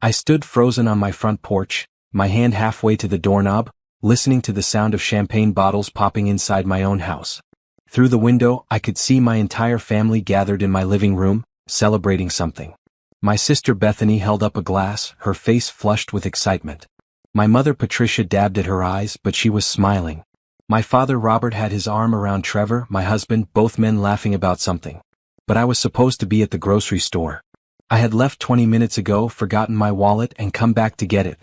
I stood frozen on my front porch, my hand halfway to the doorknob, listening to the sound of champagne bottles popping inside my own house. Through the window, I could see my entire family gathered in my living room, celebrating something. My sister Bethany held up a glass, her face flushed with excitement. My mother Patricia dabbed at her eyes, but she was smiling. My father Robert had his arm around Trevor, my husband, both men laughing about something. But I was supposed to be at the grocery store. I had left 20 minutes ago, forgotten my wallet, and come back to get it.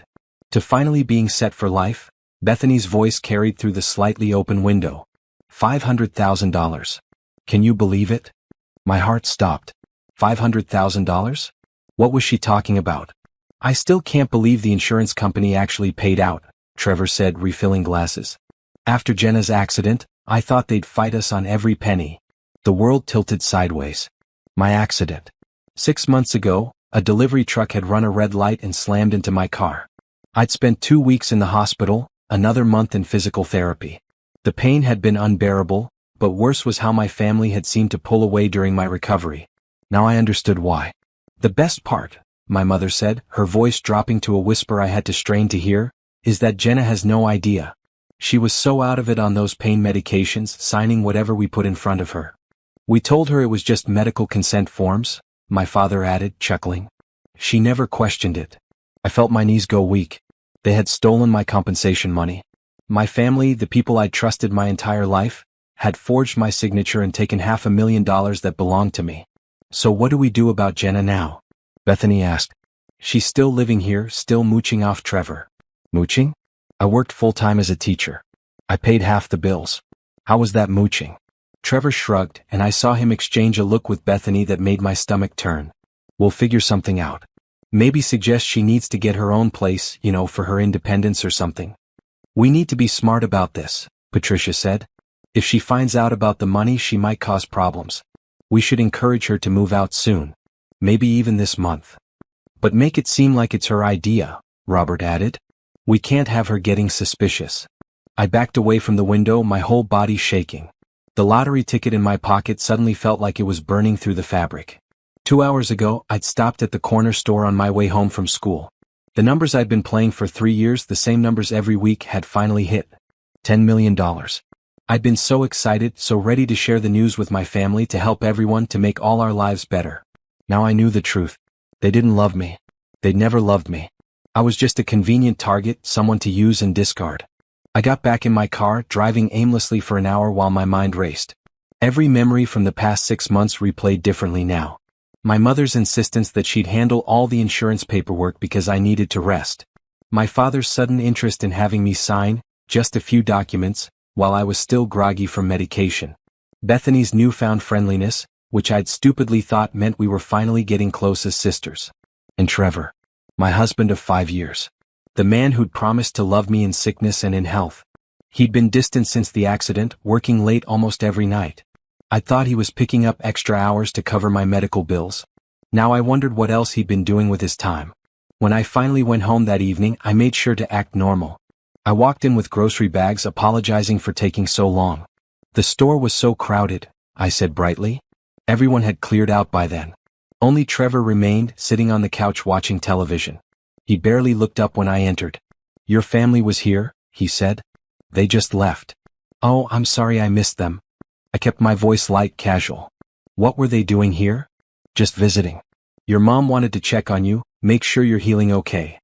To finally being set for life, Bethany's voice carried through the slightly open window. $500,000. Can you believe it? My heart stopped. $500,000? What was she talking about? I still can't believe the insurance company actually paid out, Trevor said, refilling glasses. After Jenna's accident, I thought they'd fight us on every penny. The world tilted sideways. My accident. 6 months ago, a delivery truck had run a red light and slammed into my car. I'd spent 2 weeks in the hospital, another month in physical therapy. The pain had been unbearable, but worse was how my family had seemed to pull away during my recovery. Now I understood why. The best part, my mother said, her voice dropping to a whisper I had to strain to hear, is that Jenna has no idea. She was so out of it on those pain medications, signing whatever we put in front of her. We told her it was just medical consent forms, my father added, chuckling. She never questioned it. I felt my knees go weak. They had stolen my compensation money. My family, the people I'd trusted my entire life, had forged my signature and taken $500,000 that belonged to me. So what do we do about Jenna now? Bethany asked. She's still living here, still mooching off Trevor. Mooching? I worked full-time as a teacher. I paid half the bills. How was that mooching? Trevor shrugged, and I saw him exchange a look with Bethany that made my stomach turn. We'll figure something out. Maybe suggest she needs to get her own place, for her independence or something. We need to be smart about this, Patricia said. If she finds out about the money, she might cause problems. We should encourage her to move out soon. Maybe even this month. But make it seem like it's her idea, Robert added. We can't have her getting suspicious. I backed away from the window, my whole body shaking. The lottery ticket in my pocket suddenly felt like it was burning through the fabric. 2 hours ago, I'd stopped at the corner store on my way home from school. The numbers I'd been playing for 3 years, the same numbers every week, had finally hit. $10 million. I'd been so excited, so ready to share the news with my family, to help everyone, to make all our lives better. Now I knew the truth. They didn't love me. They'd never loved me. I was just a convenient target, someone to use and discard. I got back in my car, driving aimlessly for an hour while my mind raced. Every memory from the past 6 months replayed differently now. My mother's insistence that she'd handle all the insurance paperwork because I needed to rest. My father's sudden interest in having me sign just a few documents while I was still groggy from medication. Bethany's newfound friendliness, which I'd stupidly thought meant we were finally getting close as sisters. And Trevor, my husband of 5 years. The man who'd promised to love me in sickness and in health. He'd been distant since the accident, working late almost every night. I thought he was picking up extra hours to cover my medical bills. Now I wondered what else he'd been doing with his time. When I finally went home that evening, I made sure to act normal. I walked in with grocery bags, apologizing for taking so long. The store was so crowded, I said brightly. Everyone had cleared out by then. Only Trevor remained, sitting on the couch watching television. He barely looked up when I entered. Your family was here, he said. They just left. Oh, I'm sorry I missed them. I kept my voice light, casual. What were they doing here? Just visiting. Your mom wanted to check on you, make sure you're healing okay.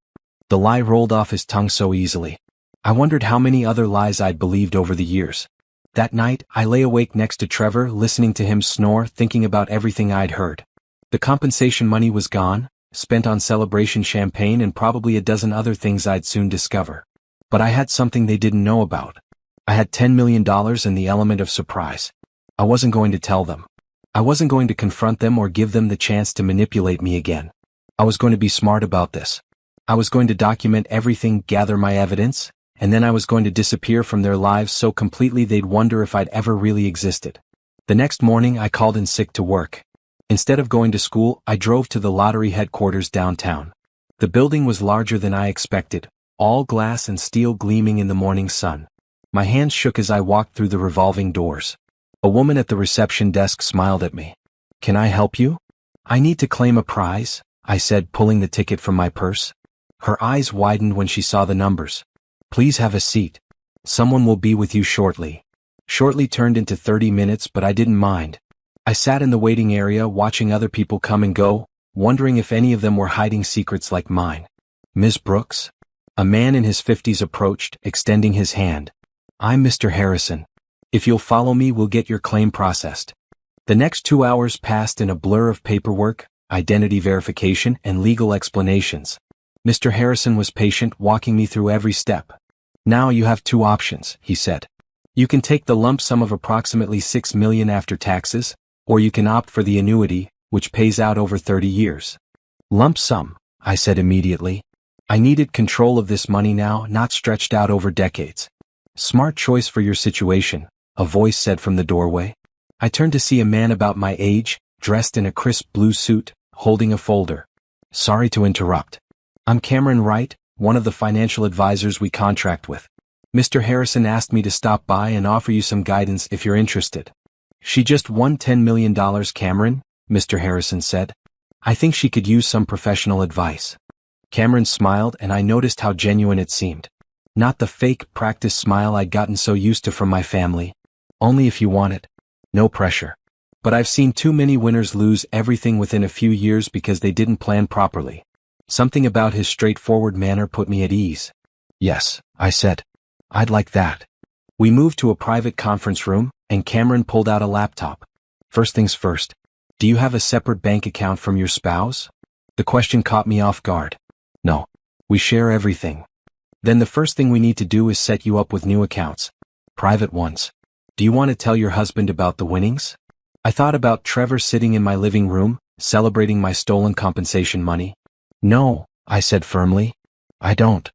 The lie rolled off his tongue so easily. I wondered how many other lies I'd believed over the years. That night, I lay awake next to Trevor, listening to him snore, thinking about everything I'd heard. The compensation money was gone, spent on celebration champagne and probably a dozen other things I'd soon discover. But I had something they didn't know about. I had $10 million and the element of surprise. I wasn't going to tell them. I wasn't going to confront them or give them the chance to manipulate me again. I was going to be smart about this. I was going to document everything, gather my evidence, and then I was going to disappear from their lives so completely they'd wonder if I'd ever really existed. The next morning I called in sick to work. Instead of going to school, I drove to the lottery headquarters downtown. The building was larger than I expected, all glass and steel gleaming in the morning sun. My hands shook as I walked through the revolving doors. A woman at the reception desk smiled at me. Can I help you? I need to claim a prize, I said, pulling the ticket from my purse. Her eyes widened when she saw the numbers. Please have a seat. Someone will be with you shortly. Shortly turned into 30 minutes, but I didn't mind. I sat in the waiting area watching other people come and go, wondering if any of them were hiding secrets like mine. Ms. Brooks? A man in his 50s approached, extending his hand. I'm Mr. Harrison. If you'll follow me, we'll get your claim processed. The next 2 hours passed in a blur of paperwork, identity verification, and legal explanations. Mr. Harrison was patient, walking me through every step. Now you have 2 options, he said. You can take the lump sum of approximately $6 million after taxes, or you can opt for the annuity, which pays out over 30 years. Lump sum, I said immediately. I needed control of this money now, not stretched out over decades. Smart choice for your situation, a voice said from the doorway. I turned to see a man about my age, dressed in a crisp blue suit, holding a folder. Sorry to interrupt. I'm Cameron Wright, one of the financial advisors we contract with. Mr. Harrison asked me to stop by and offer you some guidance if you're interested. She just won $10 million, Cameron, Mr. Harrison said. I think she could use some professional advice. Cameron smiled, and I noticed how genuine it seemed. Not the fake, practiced smile I'd gotten so used to from my family. Only if you want it. No pressure. But I've seen too many winners lose everything within a few years because they didn't plan properly. Something about his straightforward manner put me at ease. Yes, I said. I'd like that. We moved to a private conference room, and Cameron pulled out a laptop. First things first. Do you have a separate bank account from your spouse? The question caught me off guard. No. We share everything. Then the first thing we need to do is set you up with new accounts. Private ones. Do you want to tell your husband about the winnings? I thought about Trevor sitting in my living room, celebrating my stolen compensation money. No, I said firmly. I don't.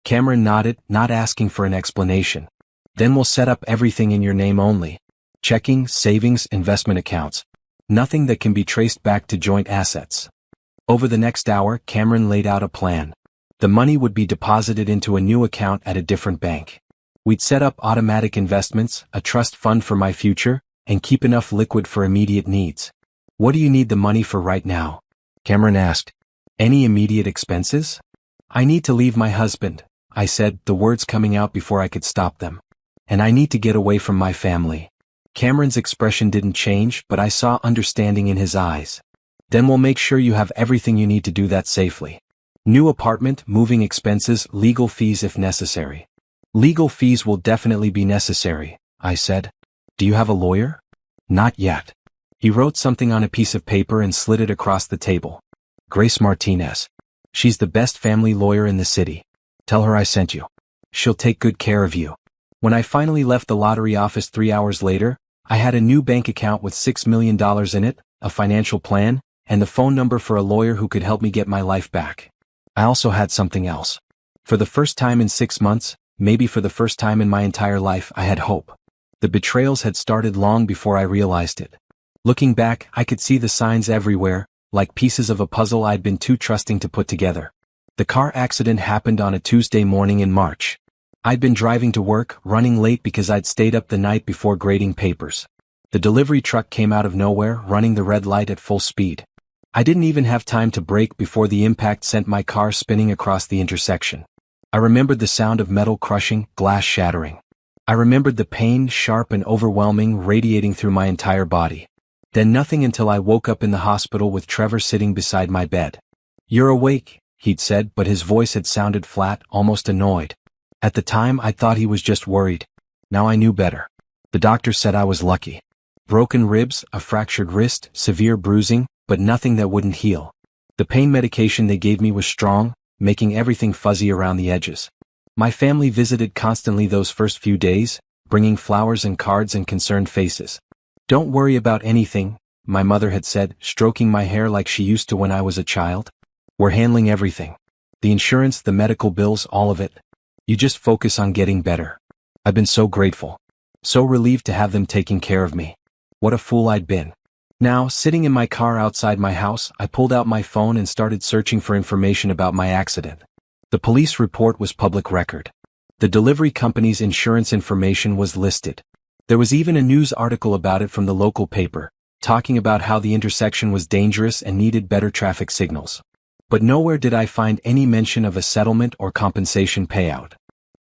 Cameron nodded, not asking for an explanation. Then we'll set up everything in your name only. Checking, savings, investment accounts. Nothing that can be traced back to joint assets. Over the next hour, Cameron laid out a plan. The money would be deposited into a new account at a different bank. We'd set up automatic investments, a trust fund for my future, and keep enough liquid for immediate needs. What do you need the money for right now? Cameron asked. Any immediate expenses? I need to leave my husband, I said, the words coming out before I could stop them. And I need to get away from my family. Cameron's expression didn't change, but I saw understanding in his eyes. Then we'll make sure you have everything you need to do that safely. New apartment, moving expenses, legal fees if necessary. Legal fees will definitely be necessary, I said. Do you have a lawyer? Not yet. He wrote something on a piece of paper and slid it across the table. Grace Martinez. She's the best family lawyer in the city. Tell her I sent you. She'll take good care of you. When I finally left the lottery office 3 hours later, I had a new bank account with $6 million in it, a financial plan, and the phone number for a lawyer who could help me get my life back. I also had something else. For the first time in 6 months, maybe for the first time in my entire life, I had hope. The betrayals had started long before I realized it. Looking back, I could see the signs everywhere, like pieces of a puzzle I'd been too trusting to put together. The car accident happened on a Tuesday morning in March. I'd been driving to work, running late because I'd stayed up the night before grading papers. The delivery truck came out of nowhere, running the red light at full speed. I didn't even have time to brake before the impact sent my car spinning across the intersection. I remembered the sound of metal crushing, glass shattering. I remembered the pain, sharp and overwhelming, radiating through my entire body. Then nothing until I woke up in the hospital with Trevor sitting beside my bed. You're awake, he'd said, but his voice had sounded flat, almost annoyed. At the time, I thought he was just worried. Now I knew better. The doctor said I was lucky. Broken ribs, a fractured wrist, severe bruising, but nothing that wouldn't heal. The pain medication they gave me was strong, making everything fuzzy around the edges. My family visited constantly those first few days, bringing flowers and cards and concerned faces. Don't worry about anything, my mother had said, stroking my hair like she used to when I was a child. We're handling everything. The insurance, the medical bills, all of it. You just focus on getting better. I've been so grateful. So relieved to have them taking care of me. What a fool I'd been. Now, sitting in my car outside my house, I pulled out my phone and started searching for information about my accident. The police report was public record. The delivery company's insurance information was listed. There was even a news article about it from the local paper, talking about how the intersection was dangerous and needed better traffic signals. But nowhere did I find any mention of a settlement or compensation payout.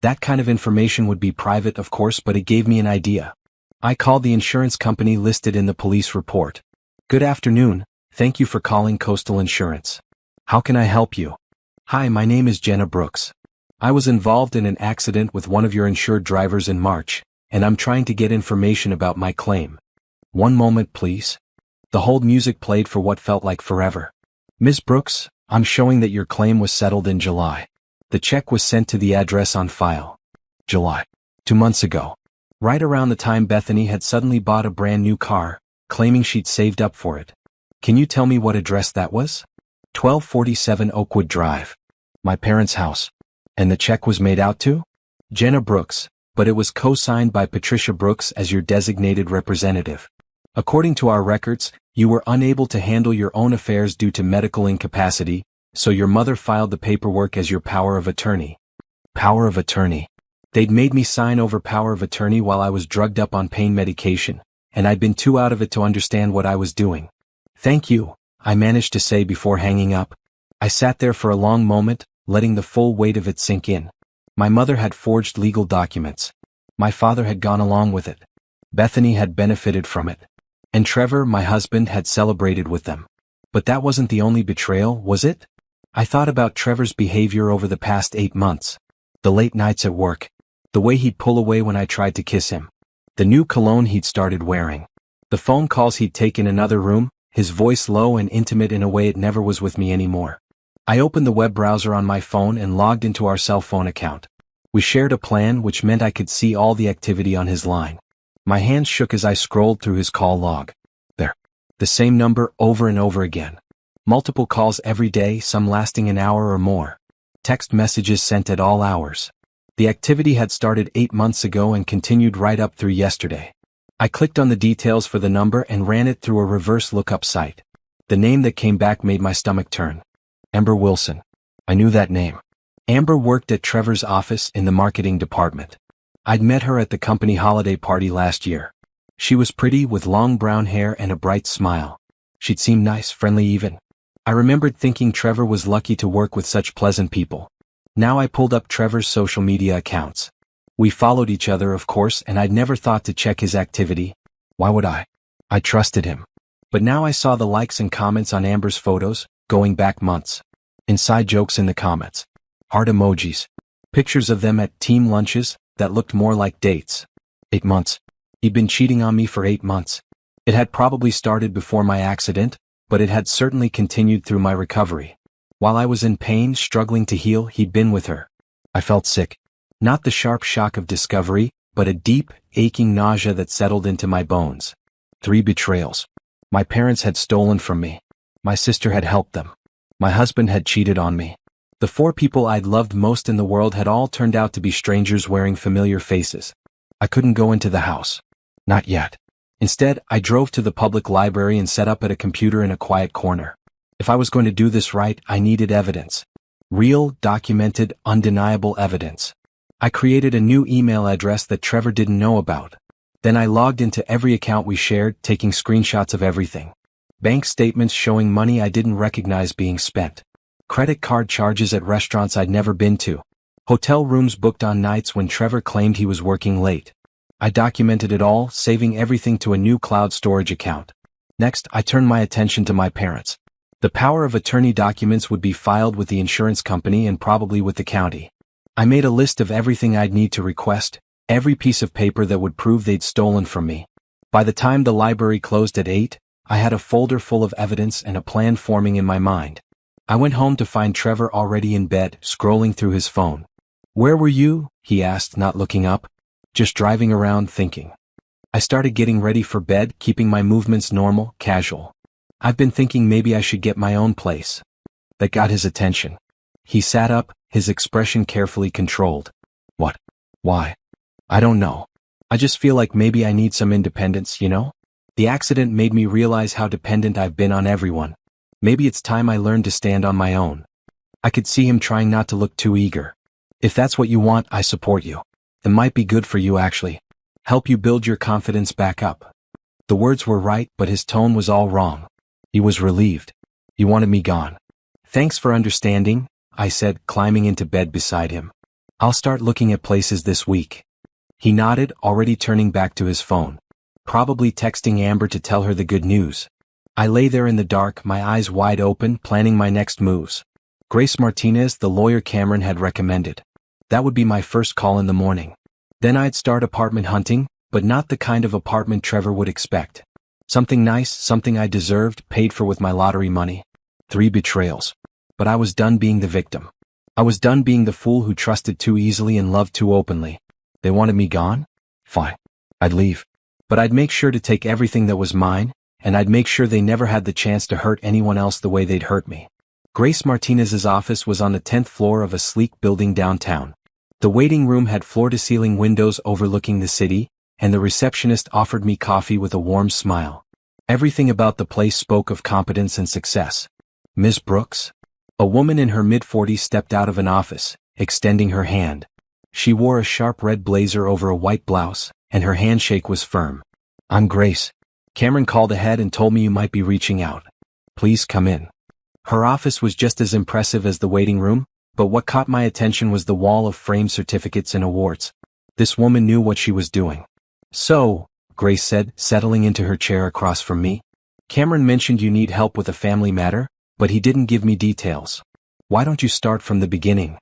That kind of information would be private, of course, but it gave me an idea. I called the insurance company listed in the police report. "Good afternoon, thank you for calling Coastal Insurance. How can I help you?" "Hi, my name is Jenna Brooks. I was involved in an accident with one of your insured drivers in March, and I'm trying to get information about my claim." "One moment, please." The hold music played for what felt like forever. "Ms. Brooks, I'm showing that your claim was settled in July. The check was sent to the address on file." "July. 2 months ago." Right around the time Bethany had suddenly bought a brand new car, claiming she'd saved up for it. "Can you tell me what address that was?" 1247 Oakwood Drive. "My parents' house." "And the check was made out to?" "Jenna Brooks, but it was co-signed by Patricia Brooks as your designated representative. According to our records, you were unable to handle your own affairs due to medical incapacity, so your mother filed the paperwork as your power of attorney." Power of attorney. They'd made me sign over power of attorney while I was drugged up on pain medication, and I'd been too out of it to understand what I was doing. "Thank you," I managed to say before hanging up. I sat there for a long moment, letting the full weight of it sink in. My mother had forged legal documents. My father had gone along with it. Bethany had benefited from it. And Trevor, my husband, had celebrated with them. But that wasn't the only betrayal, was it? I thought about Trevor's behavior over the past 8 months. The late nights at work. The way he'd pull away when I tried to kiss him. The new cologne he'd started wearing. The phone calls he'd take in another room, his voice low and intimate in a way it never was with me anymore. I opened the web browser on my phone and logged into our cell phone account. We shared a plan, which meant I could see all the activity on his line. My hands shook as I scrolled through his call log. There. The same number over and over again. Multiple calls every day, some lasting an hour or more. Text messages sent at all hours. The activity had started 8 months ago and continued right up through yesterday. I clicked on the details for the number and ran it through a reverse lookup site. The name that came back made my stomach turn. Amber Wilson. I knew that name. Amber worked at Trevor's office in the marketing department. I'd met her at the company holiday party last year. She was pretty with long brown hair and a bright smile. She'd seemed nice, friendly even. I remembered thinking Trevor was lucky to work with such pleasant people. Now I pulled up Trevor's social media accounts. We followed each other, of course, and I'd never thought to check his activity. Why would I? I trusted him. But now I saw the likes and comments on Amber's photos, going back months. Inside jokes in the comments. Heart emojis. Pictures of them at team lunches that looked more like dates. 8 months. He'd been cheating on me for 8 months. It had probably started before my accident, but it had certainly continued through my recovery. While I was in pain, struggling to heal, he'd been with her. I felt sick. Not the sharp shock of discovery, but a deep, aching nausea that settled into my bones. 3 betrayals. My parents had stolen from me. My sister had helped them. My husband had cheated on me. The 4 people I'd loved most in the world had all turned out to be strangers wearing familiar faces. I couldn't go into the house. Not yet. Instead, I drove to the public library and set up at a computer in a quiet corner. If I was going to do this right, I needed evidence. Real, documented, undeniable evidence. I created a new email address that Trevor didn't know about. Then I logged into every account we shared, taking screenshots of everything. Bank statements showing money I didn't recognize being spent. Credit card charges at restaurants I'd never been to. Hotel rooms booked on nights when Trevor claimed he was working late. I documented it all, saving everything to a new cloud storage account. Next, I turned my attention to my parents. The power of attorney documents would be filed with the insurance company and probably with the county. I made a list of everything I'd need to request, every piece of paper that would prove they'd stolen from me. By the time the library closed at 8, I had a folder full of evidence and a plan forming in my mind. I went home to find Trevor already in bed, scrolling through his phone. "Where were you?" he asked, not looking up. "Just driving around, thinking." I started getting ready for bed, keeping my movements normal, casual. I've been thinking maybe I should get my own place. That got his attention. He sat up, his expression carefully controlled. "What? Why?" "I don't know. I just feel like maybe I need some independence, you know? The accident made me realize how dependent I've been on everyone. Maybe it's time I learned to stand on my own." I could see him trying not to look too eager. "If that's what you want, I support you. It might be good for you actually. Help you build your confidence back up." The words were right, but his tone was all wrong. He was relieved. He wanted me gone. Thanks for understanding, I said, climbing into bed beside him. I'll start looking at places this week. He nodded, already turning back to his phone. Probably texting Amber to tell her the good news. I lay there in the dark, my eyes wide open, planning my next moves. Grace Martinez, the lawyer Cameron had recommended. That would be my first call in the morning. Then I'd start apartment hunting, but not the kind of apartment Trevor would expect. Something nice, something I deserved, paid for with my lottery money. 3 betrayals. But I was done being the victim. I was done being the fool who trusted too easily and loved too openly. They wanted me gone? Fine. I'd leave. But I'd make sure to take everything that was mine, and I'd make sure they never had the chance to hurt anyone else the way they'd hurt me. Grace Martinez's office was on the 10th floor of a sleek building downtown. The waiting room had floor-to-ceiling windows overlooking the city, and the receptionist offered me coffee with a warm smile. Everything about the place spoke of competence and success. Miss Brooks? A woman in her mid-40s stepped out of an office, extending her hand. She wore a sharp red blazer over a white blouse, and her handshake was firm. I'm Grace. Cameron called ahead and told me you might be reaching out. Please come in. Her office was just as impressive as the waiting room, but what caught my attention was the wall of framed certificates and awards. This woman knew what she was doing. So, Grace said, settling into her chair across from me. Cameron mentioned you need help with a family matter, but he didn't give me details. Why don't you start from the beginning?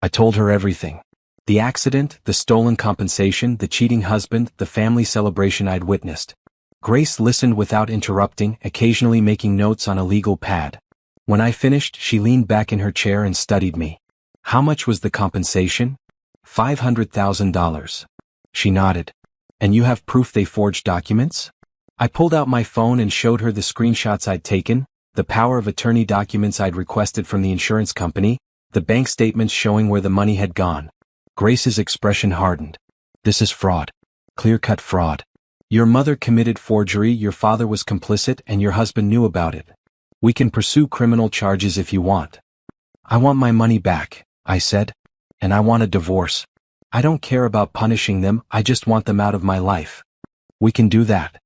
I told her everything. The accident, the stolen compensation, the cheating husband, the family celebration I'd witnessed. Grace listened without interrupting, occasionally making notes on a legal pad. When I finished, she leaned back in her chair and studied me. How much was the compensation? $500,000. She nodded. And you have proof they forged documents? I pulled out my phone and showed her the screenshots I'd taken, the power of attorney documents I'd requested from the insurance company, the bank statements showing where the money had gone. Grace's expression hardened. This is fraud. Clear-cut fraud. Your mother committed forgery, your father was complicit, and your husband knew about it. We can pursue criminal charges if you want. I want my money back, I said. And I want a divorce. I don't care about punishing them, I just want them out of my life. We can do that.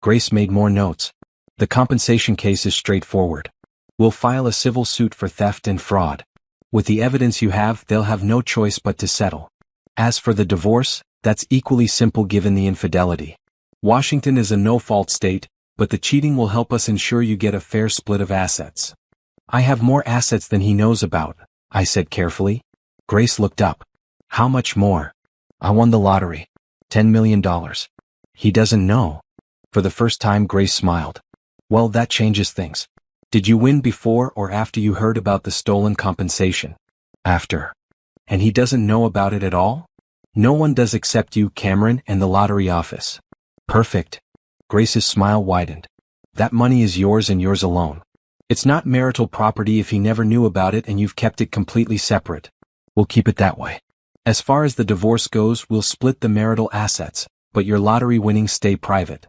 Grace made more notes. The compensation case is straightforward. We'll file a civil suit for theft and fraud. With the evidence you have, they'll have no choice but to settle. As for the divorce, that's equally simple given the infidelity. Washington is a no-fault state, but the cheating will help us ensure you get a fair split of assets. I have more assets than he knows about, I said carefully. Grace looked up. How much more? I won the lottery. $10 million. He doesn't know. For the first time, Grace smiled. Well, that changes things. Did you win before or after you heard about the stolen compensation? After. And he doesn't know about it at all? No one does except you, Cameron, and the lottery office. Perfect. Grace's smile widened. That money is yours and yours alone. It's not marital property if he never knew about it and you've kept it completely separate. We'll keep it that way. As far as the divorce goes, we'll split the marital assets, but your lottery winnings stay private.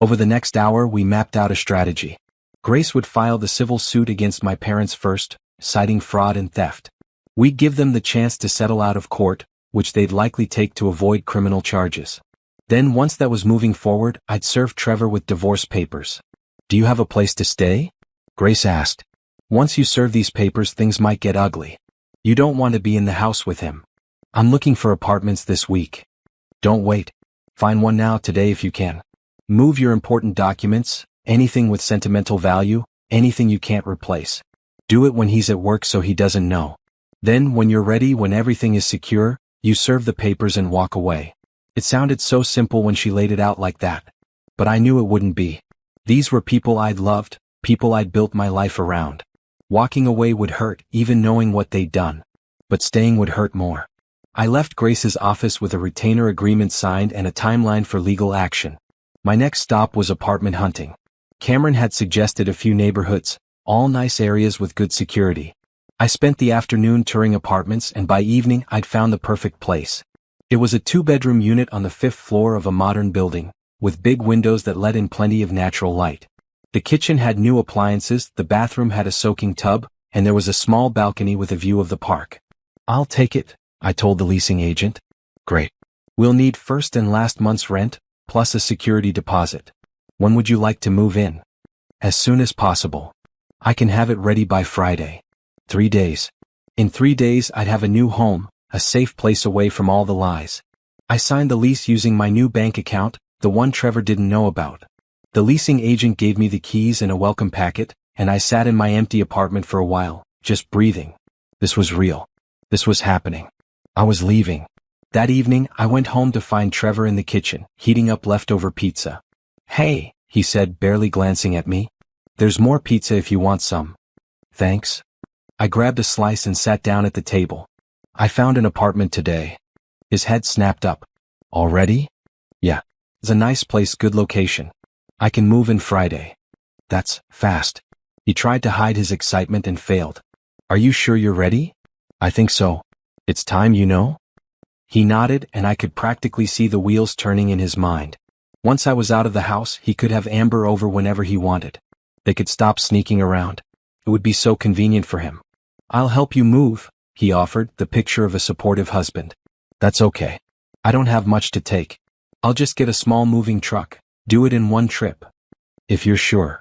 Over the next hour, we mapped out a strategy. Grace would file the civil suit against my parents first, citing fraud and theft. We'd give them the chance to settle out of court, which they'd likely take to avoid criminal charges. Then once that was moving forward, I'd serve Trevor with divorce papers. Do you have a place to stay? Grace asked. Once you serve these papers, things might get ugly. You don't want to be in the house with him. I'm looking for apartments this week. Don't wait. Find one now today if you can. Move your important documents, anything with sentimental value, anything you can't replace. Do it when he's at work so he doesn't know. Then, when you're ready, when everything is secure, you serve the papers and walk away. It sounded so simple when she laid it out like that. But I knew it wouldn't be. These were people I'd loved, people I'd built my life around. Walking away would hurt, even knowing what they'd done. But staying would hurt more. I left Grace's office with a retainer agreement signed and a timeline for legal action. My next stop was apartment hunting. Cameron had suggested a few neighborhoods, all nice areas with good security. I spent the afternoon touring apartments and by evening I'd found the perfect place. It was a 2-bedroom unit on the 5th floor of a modern building, with big windows that let in plenty of natural light. The kitchen had new appliances, the bathroom had a soaking tub, and there was a small balcony with a view of the park. I'll take it, I told the leasing agent. Great. We'll need first and last month's rent, plus a security deposit. When would you like to move in? As soon as possible. I can have it ready by Friday. 3 days. In 3 days I'd have a new home, a safe place away from all the lies. I signed the lease using my new bank account, the one Trevor didn't know about. The leasing agent gave me the keys and a welcome packet, and I sat in my empty apartment for a while, just breathing. This was real. This was happening. I was leaving. That evening, I went home to find Trevor in the kitchen, heating up leftover pizza. "Hey," he said, barely glancing at me. "There's more pizza if you want some." "Thanks." I grabbed a slice and sat down at the table. "I found an apartment today." His head snapped up. "Already?" "Yeah. It's a nice place, good location. I can move in Friday." "That's fast." He tried to hide his excitement and failed. "Are you sure you're ready?" "I think so. It's time, you know?" He nodded, and I could practically see the wheels turning in his mind. Once I was out of the house, he could have Amber over whenever he wanted. They could stop sneaking around. It would be so convenient for him. "I'll help you move," he offered, the picture of a supportive husband. "That's okay. I don't have much to take. I'll just get a small moving truck. Do it in one trip." "If you're sure."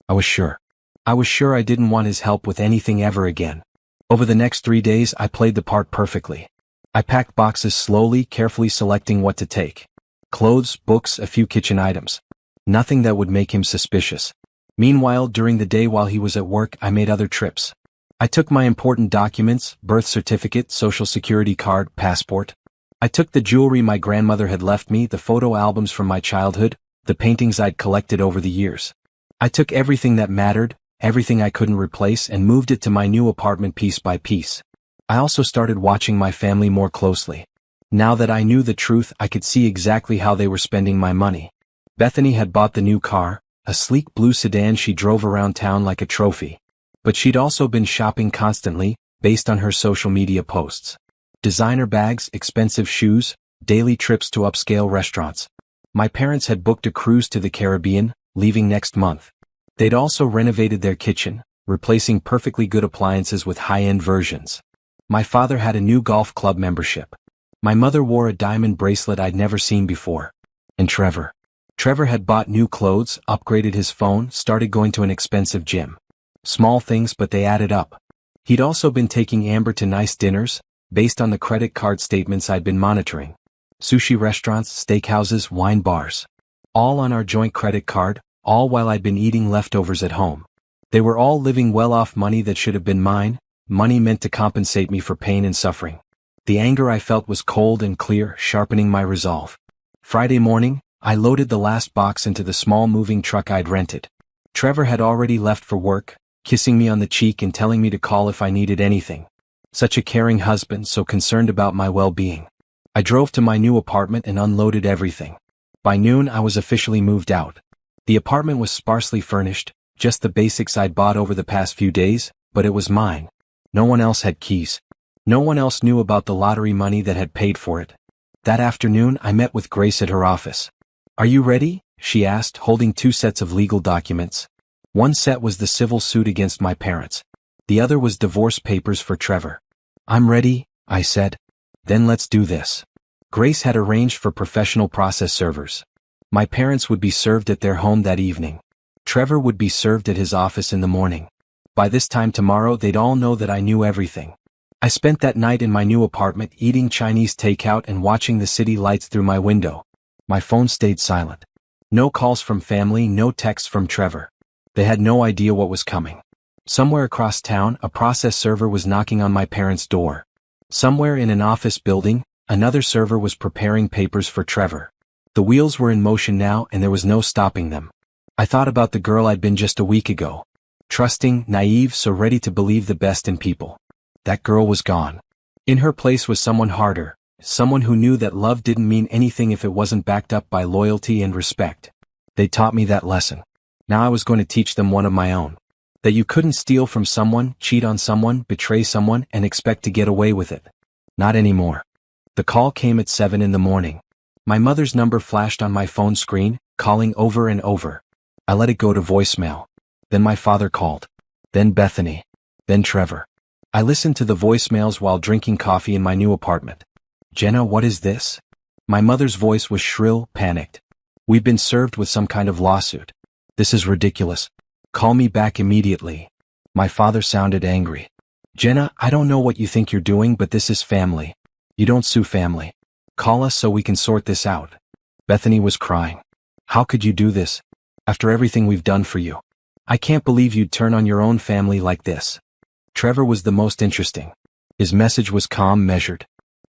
I was sure. I was sure I didn't want his help with anything ever again. Over the next 3 days, I played the part perfectly. I packed boxes slowly, carefully selecting what to take. Clothes, books, a few kitchen items. Nothing that would make him suspicious. Meanwhile, during the day while he was at work, I made other trips. I took my important documents, birth certificate, social security card, passport. I took the jewelry my grandmother had left me, the photo albums from my childhood, the paintings I'd collected over the years. I took everything that mattered, everything I couldn't replace, and moved it to my new apartment piece by piece. I also started watching my family more closely. Now that I knew the truth, I could see exactly how they were spending my money. Bethany had bought the new car, a sleek blue sedan she drove around town like a trophy. But she'd also been shopping constantly, based on her social media posts. Designer bags, expensive shoes, daily trips to upscale restaurants. My parents had booked a cruise to the Caribbean, leaving next month. They'd also renovated their kitchen, replacing perfectly good appliances with high-end versions. My father had a new golf club membership. My mother wore a diamond bracelet I'd never seen before. And Trevor. Trevor had bought new clothes, upgraded his phone, started going to an expensive gym. Small things, but they added up. He'd also been taking Amber to nice dinners, based on the credit card statements I'd been monitoring. Sushi restaurants, steakhouses, wine bars. All on our joint credit card, all while I'd been eating leftovers at home. They were all living well off money that should have been mine, money meant to compensate me for pain and suffering. The anger I felt was cold and clear, sharpening my resolve. Friday morning, I loaded the last box into the small moving truck I'd rented. Trevor had already left for work, kissing me on the cheek and telling me to call if I needed anything. Such a caring husband, so concerned about my well-being. I drove to my new apartment and unloaded everything. By noon, I was officially moved out. The apartment was sparsely furnished, just the basics I'd bought over the past few days, but it was mine. No one else had keys. No one else knew about the lottery money that had paid for it. That afternoon, I met with Grace at her office. "Are you ready?" she asked, holding 2 sets of legal documents. One set was the civil suit against my parents. The other was divorce papers for Trevor. "I'm ready," I said. "Then let's do this." Grace had arranged for professional process servers. My parents would be served at their home that evening. Trevor would be served at his office in the morning. By this time tomorrow, they'd all know that I knew everything. I spent that night in my new apartment eating Chinese takeout and watching the city lights through my window. My phone stayed silent. No calls from family, no texts from Trevor. They had no idea what was coming. Somewhere across town, a process server was knocking on my parents' door. Somewhere in an office building, another server was preparing papers for Trevor. The wheels were in motion now, and there was no stopping them. I thought about the girl I'd been just a week ago. Trusting, naive, so ready to believe the best in people. That girl was gone. In her place was someone harder, someone who knew that love didn't mean anything if it wasn't backed up by loyalty and respect. They taught me that lesson. Now I was going to teach them one of my own. That you couldn't steal from someone, cheat on someone, betray someone, and expect to get away with it. Not anymore. The call came at 7 in the morning. My mother's number flashed on my phone screen, calling over and over. I let it go to voicemail. Then my father called. Then Bethany. Then Trevor. I listened to the voicemails while drinking coffee in my new apartment. "Jenna, what is this?" My mother's voice was shrill, panicked. "We've been served with some kind of lawsuit. This is ridiculous. Call me back immediately." My father sounded angry. Jenna, I don't know what you think you're doing, but this is family. You don't sue family. Call us so we can sort this out. Bethany was crying. How could you do this? After everything we've done for you. I can't believe you'd turn on your own family like this. Trevor was the most interesting. His message was calm, measured.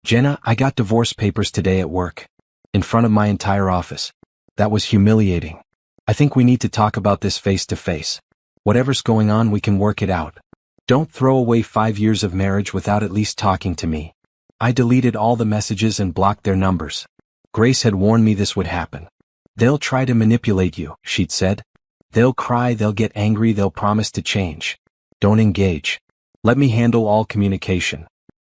Jenna, I got divorce papers today at work. In front of my entire office. That was humiliating. I think we need to talk about this face to face. Whatever's going on, we can work it out. Don't throw away 5 years of marriage without at least talking to me. I deleted all the messages and blocked their numbers. Grace had warned me this would happen. They'll try to manipulate you, she'd said. They'll cry, they'll get angry, they'll promise to change. Don't engage. Let me handle all communication.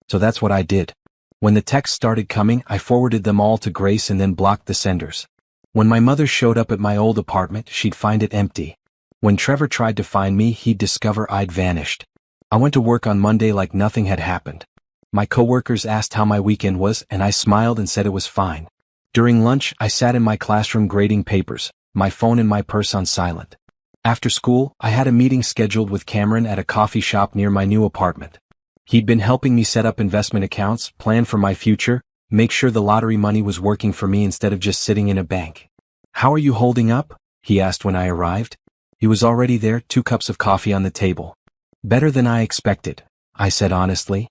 So that's what I did. When the texts started coming, I forwarded them all to Grace and then blocked the senders. When my mother showed up at my old apartment, she'd find it empty. When Trevor tried to find me, he'd discover I'd vanished. I went to work on Monday like nothing had happened. My coworkers asked how my weekend was, and I smiled and said it was fine. During lunch, I sat in my classroom grading papers, my phone in my purse on silent. After school, I had a meeting scheduled with Cameron at a coffee shop near my new apartment. He'd been helping me set up investment accounts, plan for my future, make sure the lottery money was working for me instead of just sitting in a bank. How are you holding up? He asked when I arrived. He was already there, 2 cups of coffee on the table. Better than I expected, I said honestly.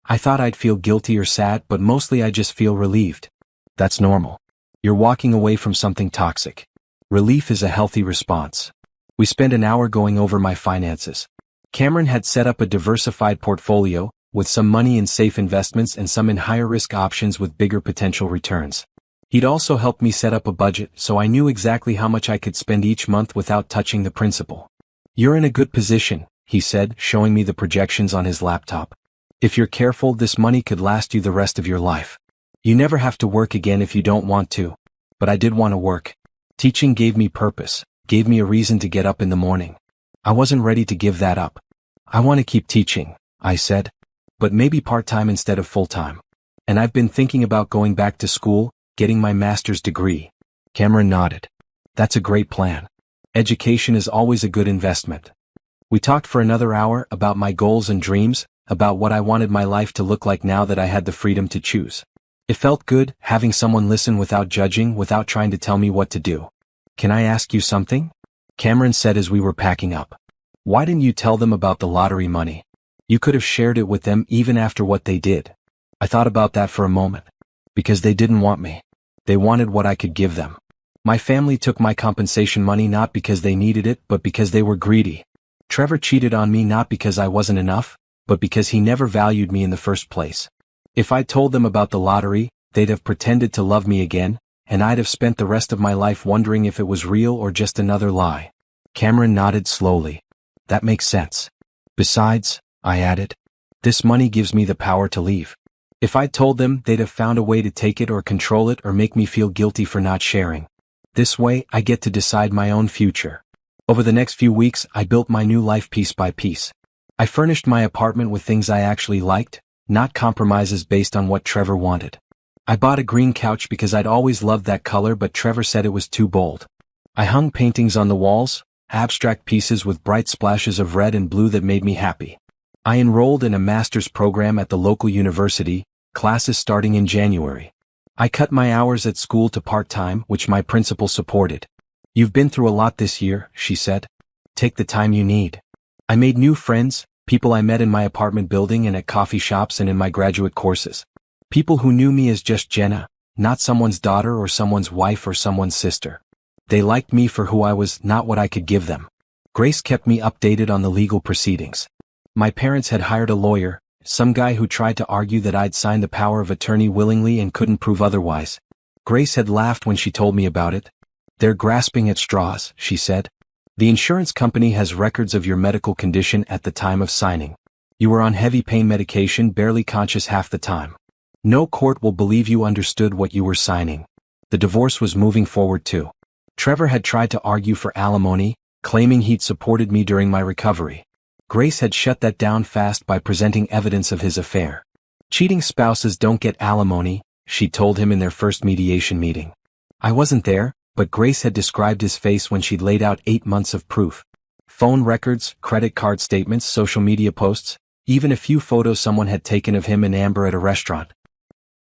I thought I'd feel guilty or sad, but mostly I just feel relieved. That's normal. You're walking away from something toxic. Relief is a healthy response. We spent an hour going over my finances. Cameron had set up a diversified portfolio, with some money in safe investments and some in higher risk options with bigger potential returns. He'd also helped me set up a budget, so I knew exactly how much I could spend each month without touching the principal. You're in a good position, he said, showing me the projections on his laptop. If you're careful, this money could last you the rest of your life. You never have to work again if you don't want to. But I did want to work. Teaching gave me purpose, gave me a reason to get up in the morning. I wasn't ready to give that up. I want to keep teaching, I said. But maybe part-time instead of full-time. And I've been thinking about going back to school, getting my master's degree. Cameron nodded. That's a great plan. Education is always a good investment. We talked for another hour about my goals and dreams, about what I wanted my life to look like now that I had the freedom to choose. It felt good, having someone listen without judging, without trying to tell me what to do. Can I ask you something? Cameron said as we were packing up. Why didn't you tell them about the lottery money? You could have shared it with them even after what they did. I thought about that for a moment. Because they didn't want me. They wanted what I could give them. My family took my compensation money not because they needed it, but because they were greedy. Trevor cheated on me not because I wasn't enough, but because he never valued me in the first place. If I told them about the lottery, they'd have pretended to love me again, and I'd have spent the rest of my life wondering if it was real or just another lie. Cameron nodded slowly. That makes sense. Besides, I added, this money gives me the power to leave. If I'd told them, they'd have found a way to take it or control it or make me feel guilty for not sharing. This way, I get to decide my own future. Over the next few weeks, I built my new life piece by piece. I furnished my apartment with things I actually liked, not compromises based on what Trevor wanted. I bought a green couch because I'd always loved that color, but Trevor said it was too bold. I hung paintings on the walls, abstract pieces with bright splashes of red and blue that made me happy. I enrolled in a master's program at the local university, classes starting in January. I cut my hours at school to part-time, which my principal supported. You've been through a lot this year, she said. Take the time you need. I made new friends, people I met in my apartment building and at coffee shops and in my graduate courses. People who knew me as just Jenna, not someone's daughter or someone's wife or someone's sister. They liked me for who I was, not what I could give them. Grace kept me updated on the legal proceedings. My parents had hired a lawyer, some guy who tried to argue that I'd signed the power of attorney willingly and couldn't prove otherwise. Grace had laughed when she told me about it. They're grasping at straws, she said. The insurance company has records of your medical condition at the time of signing. You were on heavy pain medication, barely conscious half the time. No court will believe you understood what you were signing. The divorce was moving forward too. Trevor had tried to argue for alimony, claiming he'd supported me during my recovery. Grace had shut that down fast by presenting evidence of his affair. Cheating spouses don't get alimony, she told him in their first mediation meeting. I wasn't there, but Grace had described his face when she'd laid out 8 months of proof. Phone records, credit card statements, social media posts. Even a few photos someone had taken of him and Amber at a restaurant.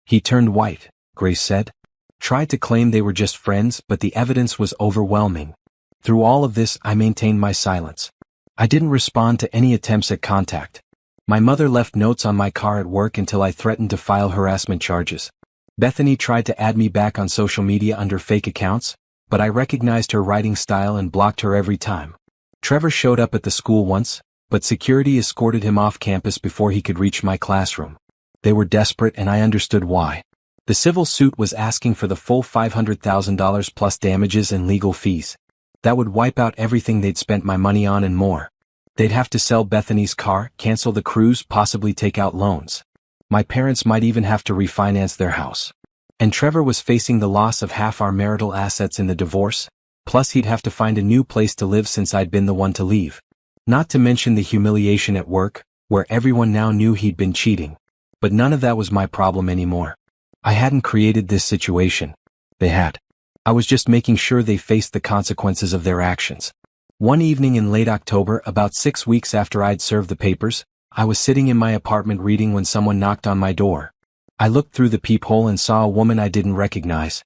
He turned white, Grace said. Tried to claim they were just friends, but the evidence was overwhelming. Through all of this, I maintained my silence. I didn't respond to any attempts at contact. My mother left notes on my car at work until I threatened to file harassment charges. Bethany tried to add me back on social media under fake accounts, but I recognized her writing style and blocked her every time. Trevor showed up at the school once, but security escorted him off campus before he could reach my classroom. They were desperate and I understood why. The civil suit was asking for the full $500,000 plus damages and legal fees. That would wipe out everything they'd spent my money on and more. They'd have to sell Bethany's car, cancel the cruise, possibly take out loans. My parents might even have to refinance their house. And Trevor was facing the loss of half our marital assets in the divorce, plus he'd have to find a new place to live since I'd been the one to leave. Not to mention the humiliation at work, where everyone now knew he'd been cheating. But none of that was my problem anymore. I hadn't created this situation. They had. I was just making sure they faced the consequences of their actions. One evening in late October, about 6 weeks after I'd served the papers, I was sitting in my apartment reading when someone knocked on my door. I looked through the peephole and saw a woman I didn't recognize.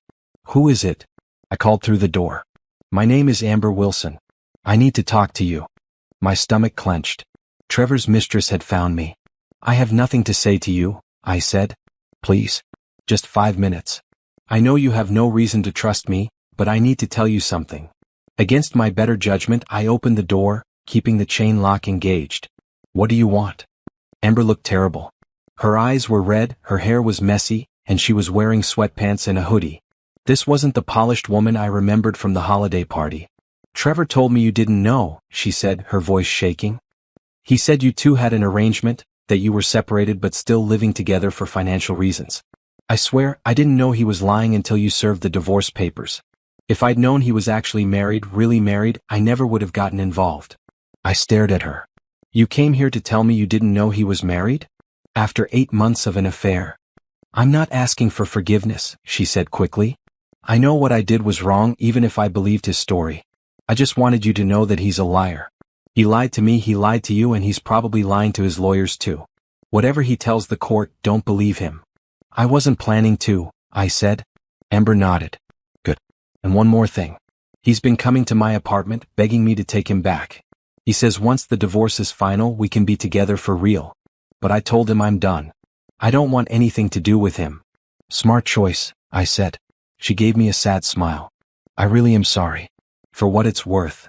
"Who is it?" I called through the door. "My name is Amber Wilson. I need to talk to you." My stomach clenched. Trevor's mistress had found me. "I have nothing to say to you," I said. "Please. Just 5 minutes. I know you have no reason to trust me, but I need to tell you something." Against my better judgment, I opened the door, keeping the chain lock engaged. "What do you want?" Amber looked terrible. Her eyes were red, her hair was messy, and she was wearing sweatpants and a hoodie. This wasn't the polished woman I remembered from the holiday party. "Trevor told me you didn't know," she said, her voice shaking. "He said you two had an arrangement, that you were separated but still living together for financial reasons. I swear, I didn't know he was lying until you served the divorce papers. If I'd known he was actually married, really married, I never would have gotten involved." I stared at her. "You came here to tell me you didn't know he was married? After 8 months of an affair?" "I'm not asking for forgiveness," she said quickly. "I know what I did was wrong even if I believed his story. I just wanted you to know that he's a liar. He lied to me, he lied to you, and he's probably lying to his lawyers too. Whatever he tells the court, don't believe him." "I wasn't planning to," I said. Amber nodded. "Good. And one more thing. He's been coming to my apartment, begging me to take him back. He says once the divorce is final, we can be together for real. But I told him I'm done. I don't want anything to do with him." "Smart choice," I said. She gave me a sad smile. "I really am sorry. For what it's worth."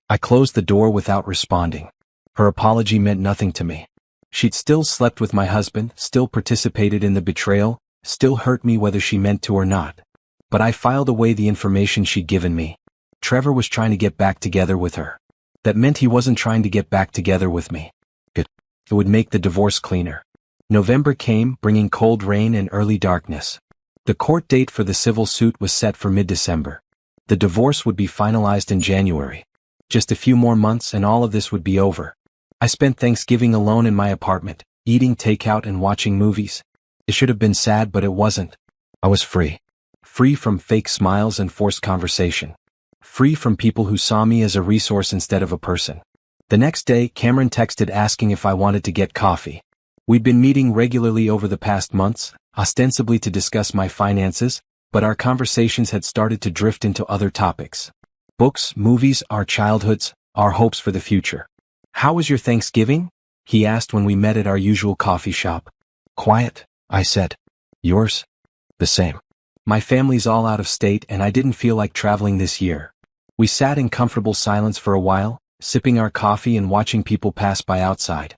I closed the door without responding. Her apology meant nothing to me. She'd still slept with my husband, still participated in the betrayal, still hurt me whether she meant to or not. But I filed away the information she'd given me. Trevor was trying to get back together with her. That meant he wasn't trying to get back together with me. Good. It would make the divorce cleaner. November came, bringing cold rain and early darkness. The court date for the civil suit was set for mid-December. The divorce would be finalized in January. Just a few more months and all of this would be over. I spent Thanksgiving alone in my apartment, eating takeout and watching movies. It should have been sad, but it wasn't. I was free. Free from fake smiles and forced conversation. Free from people who saw me as a resource instead of a person. The next day, Cameron texted asking if I wanted to get coffee. We'd been meeting regularly over the past months, ostensibly to discuss my finances, but our conversations had started to drift into other topics. Books, movies, our childhoods, our hopes for the future. "How was your Thanksgiving?" he asked when we met at our usual coffee shop. "Quiet," I said. "Yours?" "The same. My family's all out of state and I didn't feel like traveling this year." We sat in comfortable silence for a while, sipping our coffee and watching people pass by outside.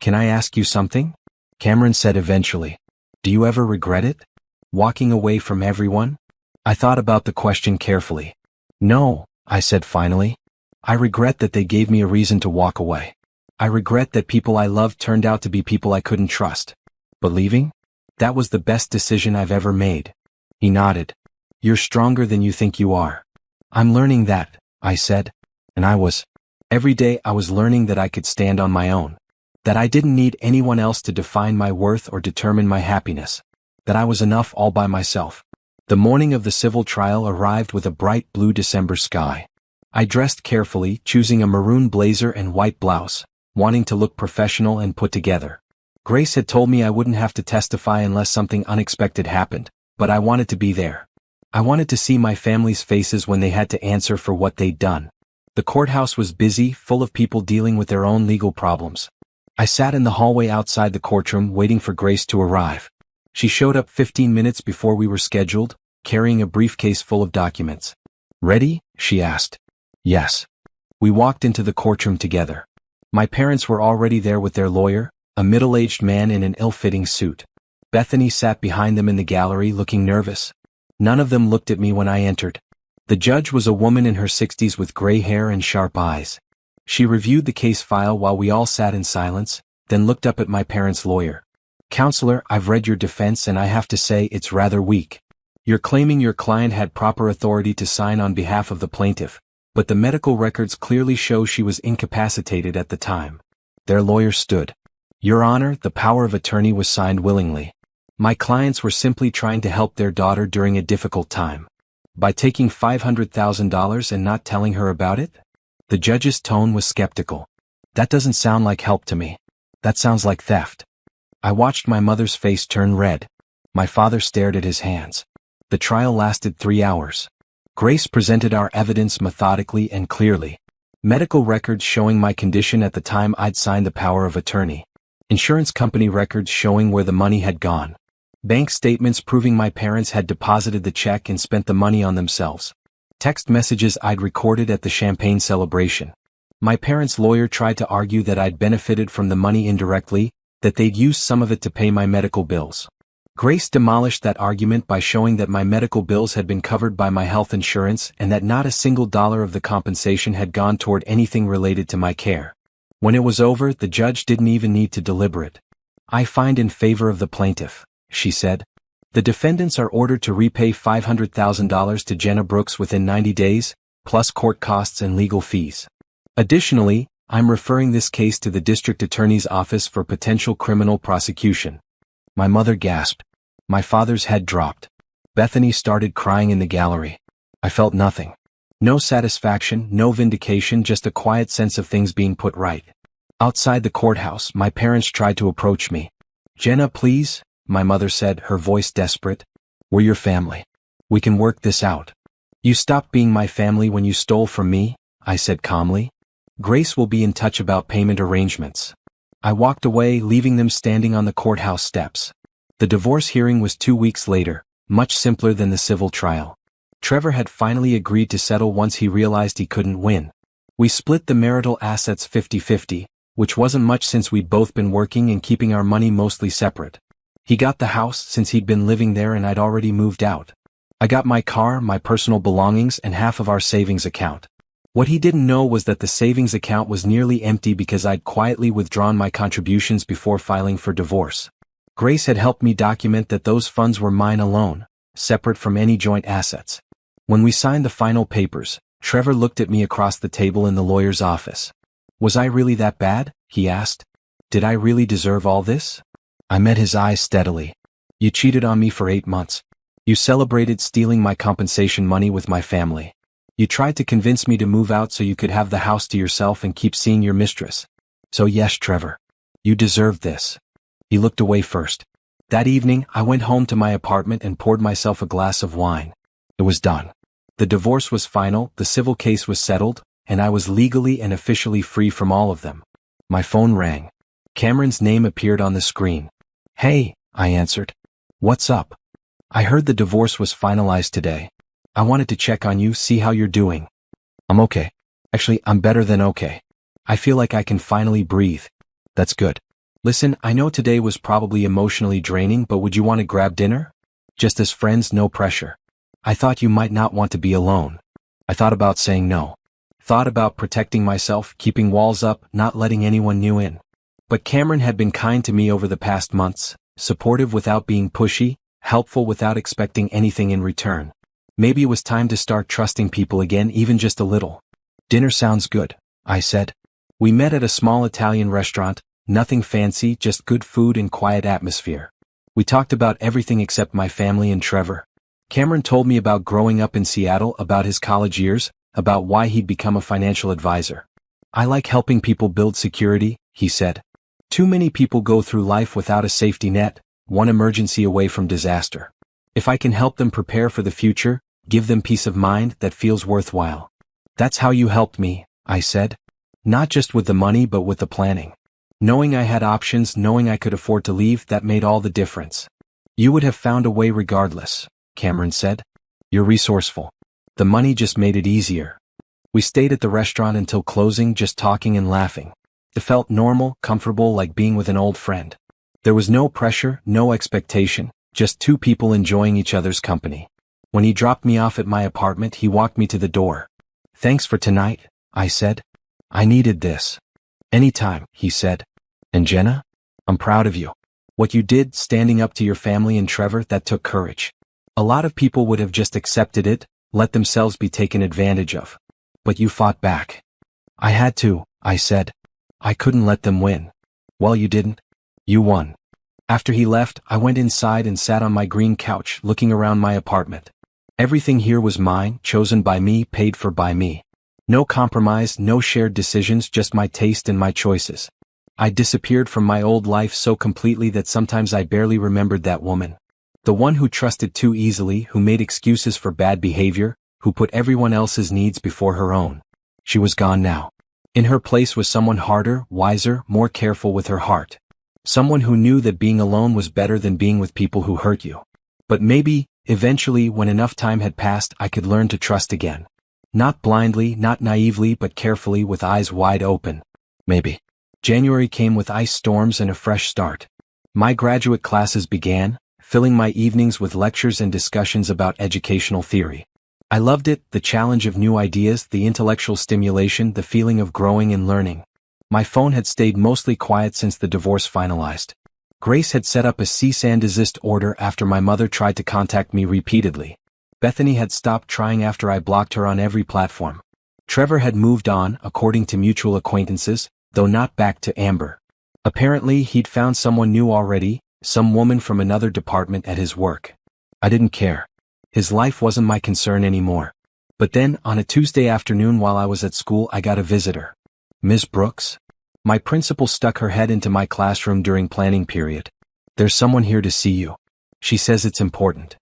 "Can I ask you something?" Cameron said eventually. "Do you ever regret it? Walking away from everyone?" I thought about the question carefully. "No," I said finally. "I regret that they gave me a reason to walk away. I regret that people I loved turned out to be people I couldn't trust. But leaving? That was the best decision I've ever made." He nodded. "You're stronger than you think you are." "I'm learning that," I said. And I was. Every day I was learning that I could stand on my own. That I didn't need anyone else to define my worth or determine my happiness. That I was enough all by myself. The morning of the civil trial arrived with a bright blue December sky. I dressed carefully, choosing a maroon blazer and white blouse, wanting to look professional and put together. Grace had told me I wouldn't have to testify unless something unexpected happened, but I wanted to be there. I wanted to see my family's faces when they had to answer for what they'd done. The courthouse was busy, full of people dealing with their own legal problems. I sat in the hallway outside the courtroom waiting for Grace to arrive. She showed up 15 minutes before we were scheduled, carrying a briefcase full of documents. "Ready?" she asked. "Yes." We walked into the courtroom together. My parents were already there with their lawyer, a middle-aged man in an ill-fitting suit. Bethany sat behind them in the gallery looking nervous. None of them looked at me when I entered. The judge was a woman in her 60s with gray hair and sharp eyes. She reviewed the case file while we all sat in silence, then looked up at my parents' lawyer. "Counselor, I've read your defense and I have to say it's rather weak. You're claiming your client had proper authority to sign on behalf of the plaintiff, but the medical records clearly show she was incapacitated at the time." Their lawyer stood. "Your Honor, the power of attorney was signed willingly. My clients were simply trying to help their daughter during a difficult time. By taking $500,000 and not telling her about it?" The judge's tone was skeptical. "That doesn't sound like help to me. That sounds like theft." I watched my mother's face turn red. My father stared at his hands. The trial lasted 3 hours. Grace presented our evidence methodically and clearly. Medical records showing my condition at the time I'd signed the power of attorney. Insurance company records showing where the money had gone. Bank statements proving my parents had deposited the check and spent the money on themselves. Text messages I'd recorded at the champagne celebration. My parents' lawyer tried to argue that I'd benefited from the money indirectly, that they'd used some of it to pay my medical bills. Grace demolished that argument by showing that my medical bills had been covered by my health insurance and that not a single dollar of the compensation had gone toward anything related to my care. When it was over, the judge didn't even need to deliberate. "I find in favor of the plaintiff," she said. "The defendants are ordered to repay $500,000 to Jenna Brooks within 90 days, plus court costs and legal fees. Additionally, I'm referring this case to the district attorney's office for potential criminal prosecution." My mother gasped. My father's head dropped. Bethany started crying in the gallery. I felt nothing. No satisfaction, no vindication, just a quiet sense of things being put right. Outside the courthouse, my parents tried to approach me. "Jenna, please," my mother said, her voice desperate. "We're your family. We can work this out." "You stopped being my family when you stole from me," I said calmly. "Grace will be in touch about payment arrangements." I walked away, leaving them standing on the courthouse steps. The divorce hearing was 2 weeks later, much simpler than the civil trial. Trevor had finally agreed to settle once he realized he couldn't win. We split the marital assets 50-50, which wasn't much since we'd both been working and keeping our money mostly separate. He got the house since he'd been living there and I'd already moved out. I got my car, my personal belongings, and half of our savings account. What he didn't know was that the savings account was nearly empty because I'd quietly withdrawn my contributions before filing for divorce. Grace had helped me document that those funds were mine alone, separate from any joint assets. When we signed the final papers, Trevor looked at me across the table in the lawyer's office. "Was I really that bad?" he asked. "Did I really deserve all this?" I met his eyes steadily. "You cheated on me for 8 months. You celebrated stealing my compensation money with my family. You tried to convince me to move out so you could have the house to yourself and keep seeing your mistress. So yes, Trevor, you deserved this." He looked away first. That evening, I went home to my apartment and poured myself a glass of wine. It was done. The divorce was final, the civil case was settled, and I was legally and officially free from all of them. My phone rang. Cameron's name appeared on the screen. "Hey," I answered. "What's up? I heard the divorce was finalized today. I wanted to check on you, see how you're doing." "I'm okay. Actually, I'm better than okay. I feel like I can finally breathe." "That's good. Listen, I know today was probably emotionally draining, but would you want to grab dinner? Just as friends, no pressure. I thought you might not want to be alone." I thought about saying no. Thought about protecting myself, keeping walls up, not letting anyone new in. But Cameron had been kind to me over the past months, supportive without being pushy, helpful without expecting anything in return. Maybe it was time to start trusting people again, even just a little. "Dinner sounds good," I said. We met at a small Italian restaurant, nothing fancy, just good food and quiet atmosphere. We talked about everything except my family and Trevor. Cameron told me about growing up in Seattle, about his college years, about why he'd become a financial advisor. I like helping people build security, he said. Too many people go through life without a safety net, one emergency away from disaster. If I can help them prepare for the future, give them peace of mind that feels worthwhile. That's how you helped me, I said. Not just with the money but with the planning. Knowing I had options, knowing I could afford to leave, that made all the difference. You would have found a way regardless, Cameron said. You're resourceful. The money just made it easier. We stayed at the restaurant until closing, just talking and laughing. It felt normal, comfortable, like being with an old friend. There was no pressure, no expectation, just two people enjoying each other's company. When he dropped me off at my apartment, he walked me to the door. Thanks for tonight, I said. I needed this. Anytime, he said. And Jenna? I'm proud of you. What you did, standing up to your family and Trevor, that took courage. A lot of people would have just accepted it, let themselves be taken advantage of. But you fought back. I had to, I said. I couldn't let them win. Well, you didn't. You won. After he left, I went inside and sat on my green couch, looking around my apartment. Everything here was mine, chosen by me, paid for by me. No compromise, no shared decisions, just my taste and my choices. I disappeared from my old life so completely that sometimes I barely remembered that woman. The one who trusted too easily, who made excuses for bad behavior, who put everyone else's needs before her own. She was gone now. In her place was someone harder, wiser, more careful with her heart. Someone who knew that being alone was better than being with people who hurt you. But maybe, eventually, when enough time had passed, I could learn to trust again. Not blindly, not naively, but carefully, with eyes wide open. Maybe. January came with ice storms and a fresh start. My graduate classes began, filling my evenings with lectures and discussions about educational theory. I loved it, the challenge of new ideas, the intellectual stimulation, the feeling of growing and learning. My phone had stayed mostly quiet since the divorce finalized. Grace had set up a cease and desist order after my mother tried to contact me repeatedly. Bethany had stopped trying after I blocked her on every platform. Trevor had moved on, according to mutual acquaintances, though not back to Amber. Apparently, he'd found someone new already, some woman from another department at his work. I didn't care. His life wasn't my concern anymore. But then, on a Tuesday afternoon while I was at school, I got a visitor. Ms. Brooks? My principal stuck her head into my classroom during planning period. There's someone here to see you. She says it's important.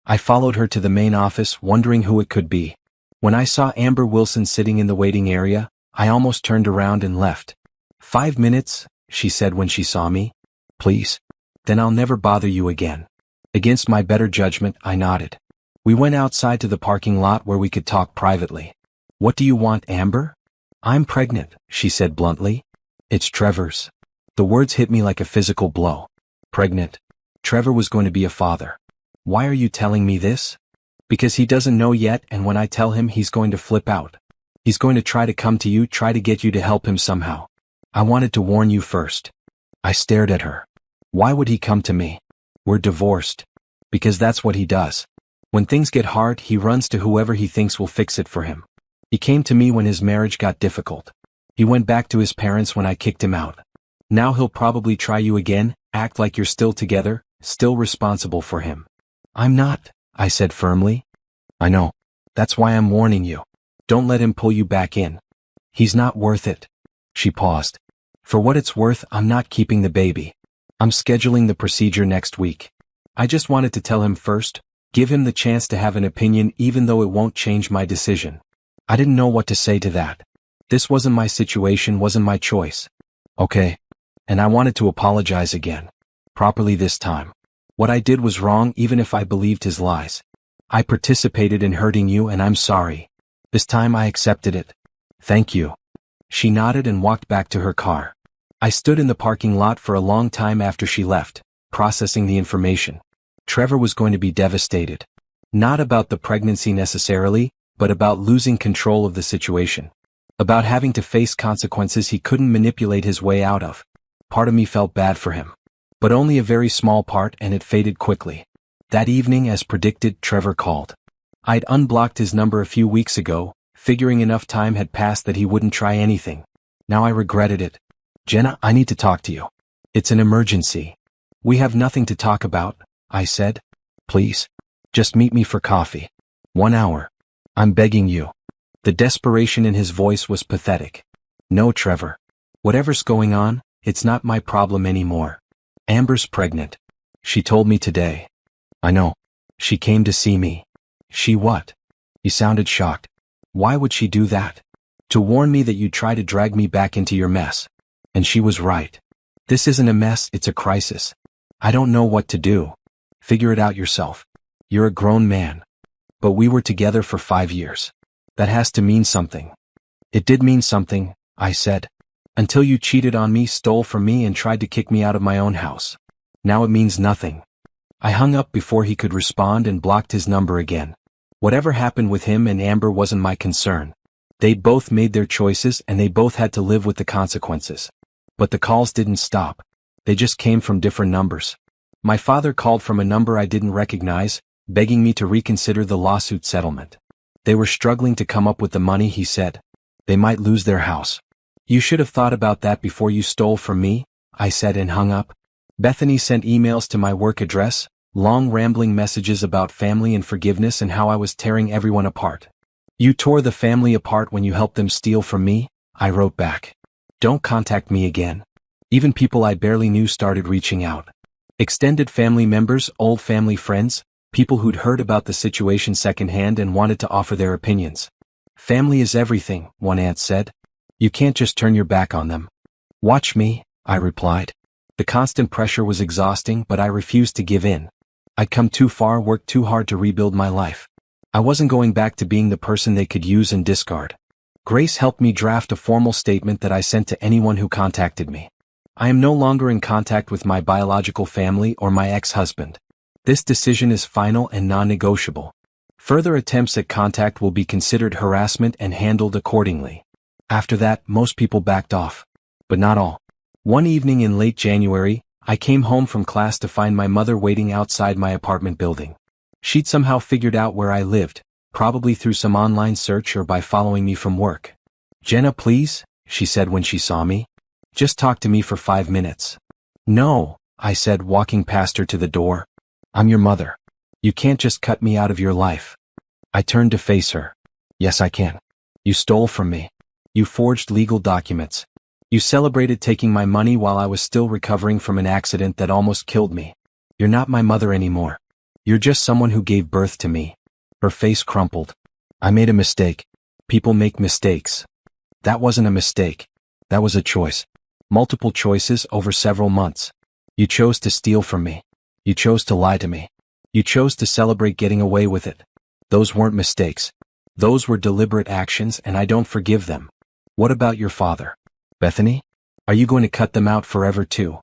I followed her to the main office, wondering who it could be. When I saw Amber Wilson sitting in the waiting area, I almost turned around and left. 5 minutes, she said when she saw me. Please? Then I'll never bother you again. Against my better judgment, I nodded. We went outside to the parking lot where we could talk privately. What do you want, Amber? I'm pregnant, she said bluntly. It's Trevor's. The words hit me like a physical blow. Pregnant. Trevor was going to be a father. Why are you telling me this? Because he doesn't know yet, and when I tell him, he's going to flip out. He's going to try to come to you, try to get you to help him somehow. I wanted to warn you first. I stared at her. Why would he come to me? We're divorced. Because that's what he does. When things get hard, he runs to whoever he thinks will fix it for him. He came to me when his marriage got difficult. He went back to his parents when I kicked him out. Now he'll probably try you again, act like you're still together, still responsible for him. I'm not, I said firmly. I know. That's why I'm warning you. Don't let him pull you back in. He's not worth it. She paused. For what it's worth, I'm not keeping the baby. I'm scheduling the procedure next week. I just wanted to tell him first, give him the chance to have an opinion even though it won't change my decision. I didn't know what to say to that. This wasn't my situation, wasn't my choice. Okay. And I wanted to apologize again. Properly this time. What I did was wrong even if I believed his lies. I participated in hurting you and I'm sorry. This time I accepted it. Thank you. She nodded and walked back to her car. I stood in the parking lot for a long time after she left, processing the information. Trevor was going to be devastated. Not about the pregnancy necessarily, but about losing control of the situation. About having to face consequences he couldn't manipulate his way out of. Part of me felt bad for him. But only a very small part, and it faded quickly. That evening, as predicted, Trevor called. I'd unblocked his number a few weeks ago, figuring enough time had passed that he wouldn't try anything. Now I regretted it. Jenna, I need to talk to you. It's an emergency. We have nothing to talk about, I said. Please. Just meet me for coffee. 1 hour. I'm begging you. The desperation in his voice was pathetic. No, Trevor. Whatever's going on, it's not my problem anymore. Amber's pregnant. She told me today. I know. She came to see me. She what? You sounded shocked. Why would she do that? To warn me that you'd try to drag me back into your mess. And she was right. This isn't a mess, it's a crisis. I don't know what to do. Figure it out yourself. You're a grown man. But we were together for 5 years. That has to mean something. It did mean something, I said. Until you cheated on me, stole from me, and tried to kick me out of my own house. Now it means nothing. I hung up before he could respond and blocked his number again. Whatever happened with him and Amber wasn't my concern. They'd both made their choices and they both had to live with the consequences. But the calls didn't stop. They just came from different numbers. My father called from a number I didn't recognize, begging me to reconsider the lawsuit settlement. They were struggling to come up with the money, he said. They might lose their house. You should have thought about that before you stole from me, I said and hung up. Bethany sent emails to my work address, long rambling messages about family and forgiveness and how I was tearing everyone apart. You tore the family apart when you helped them steal from me, I wrote back. Don't contact me again. Even people I barely knew started reaching out. Extended family members, old family friends, people who'd heard about the situation secondhand and wanted to offer their opinions. Family is everything, one aunt said. You can't just turn your back on them. Watch me, I replied. The constant pressure was exhausting, but I refused to give in. I'd come too far, worked too hard to rebuild my life. I wasn't going back to being the person they could use and discard. Grace helped me draft a formal statement that I sent to anyone who contacted me. I am no longer in contact with my biological family or my ex-husband. This decision is final and non-negotiable. Further attempts at contact will be considered harassment and handled accordingly. After that, most people backed off. But not all. One evening in late January, I came home from class to find my mother waiting outside my apartment building. She'd somehow figured out where I lived, probably through some online search or by following me from work. Jenna, please, she said when she saw me. Just talk to me for 5 minutes. No, I said, walking past her to the door. I'm your mother. You can't just cut me out of your life. I turned to face her. Yes, I can. You stole from me. You forged legal documents. You celebrated taking my money while I was still recovering from an accident that almost killed me. You're not my mother anymore. You're just someone who gave birth to me. Her face crumpled. I made a mistake. People make mistakes. That wasn't a mistake. That was a choice. Multiple choices over several months. You chose to steal from me. You chose to lie to me. You chose to celebrate getting away with it. Those weren't mistakes. Those were deliberate actions, and I don't forgive them. What about your father? Bethany? Are you going to cut them out forever too?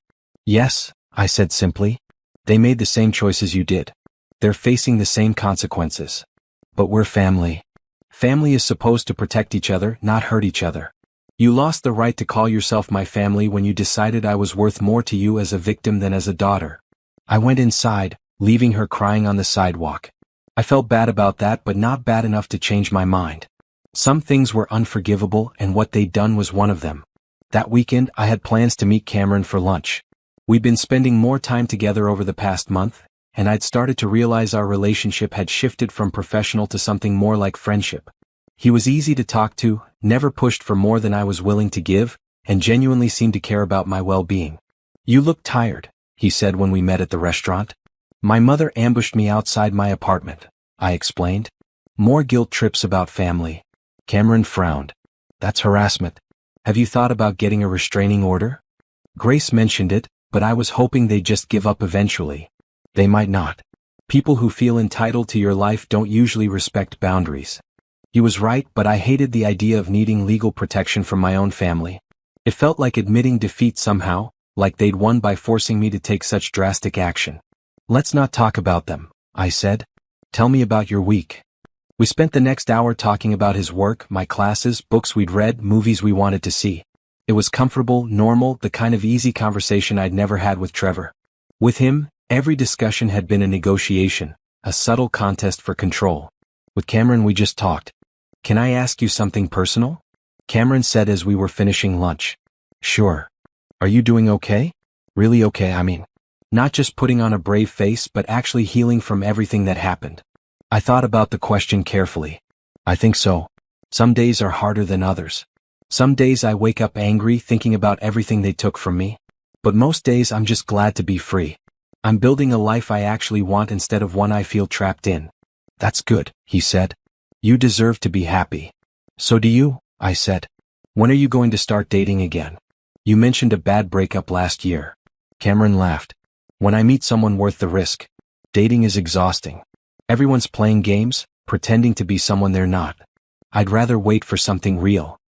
Yes, I said simply. They made the same choices you did. They're facing the same consequences. But we're family. Family is supposed to protect each other, not hurt each other. You lost the right to call yourself my family when you decided I was worth more to you as a victim than as a daughter. I went inside, leaving her crying on the sidewalk. I felt bad about that, but not bad enough to change my mind. Some things were unforgivable, and what they'd done was one of them. That weekend, I had plans to meet Cameron for lunch. We'd been spending more time together over the past month, and I'd started to realize our relationship had shifted from professional to something more like friendship. He was easy to talk to, never pushed for more than I was willing to give, and genuinely seemed to care about my well-being. You look tired, he said when we met at the restaurant. My mother ambushed me outside my apartment, I explained. More guilt trips about family. Cameron frowned. That's harassment. Have you thought about getting a restraining order? Grace mentioned it, but I was hoping they'd just give up eventually. They might not. People who feel entitled to your life don't usually respect boundaries. He was right, but I hated the idea of needing legal protection from my own family. It felt like admitting defeat somehow, like they'd won by forcing me to take such drastic action. Let's not talk about them, I said. Tell me about your week. We spent the next hour talking about his work, my classes, books we'd read, movies we wanted to see. It was comfortable, normal, the kind of easy conversation I'd never had with Trevor. With him, every discussion had been a negotiation, a subtle contest for control. With Cameron we just talked. Can I ask you something personal? Cameron said as we were finishing lunch. Sure. Are you doing okay? Really okay, I mean. Not just putting on a brave face, but actually healing from everything that happened. I thought about the question carefully. I think so. Some days are harder than others. Some days I wake up angry thinking about everything they took from me. But most days I'm just glad to be free. I'm building a life I actually want instead of one I feel trapped in. That's good, he said. You deserve to be happy. So do you, I said. When are you going to start dating again? You mentioned a bad breakup last year. Cameron laughed. When I meet someone worth the risk. Dating is exhausting. Everyone's playing games, pretending to be someone they're not. I'd rather wait for something real.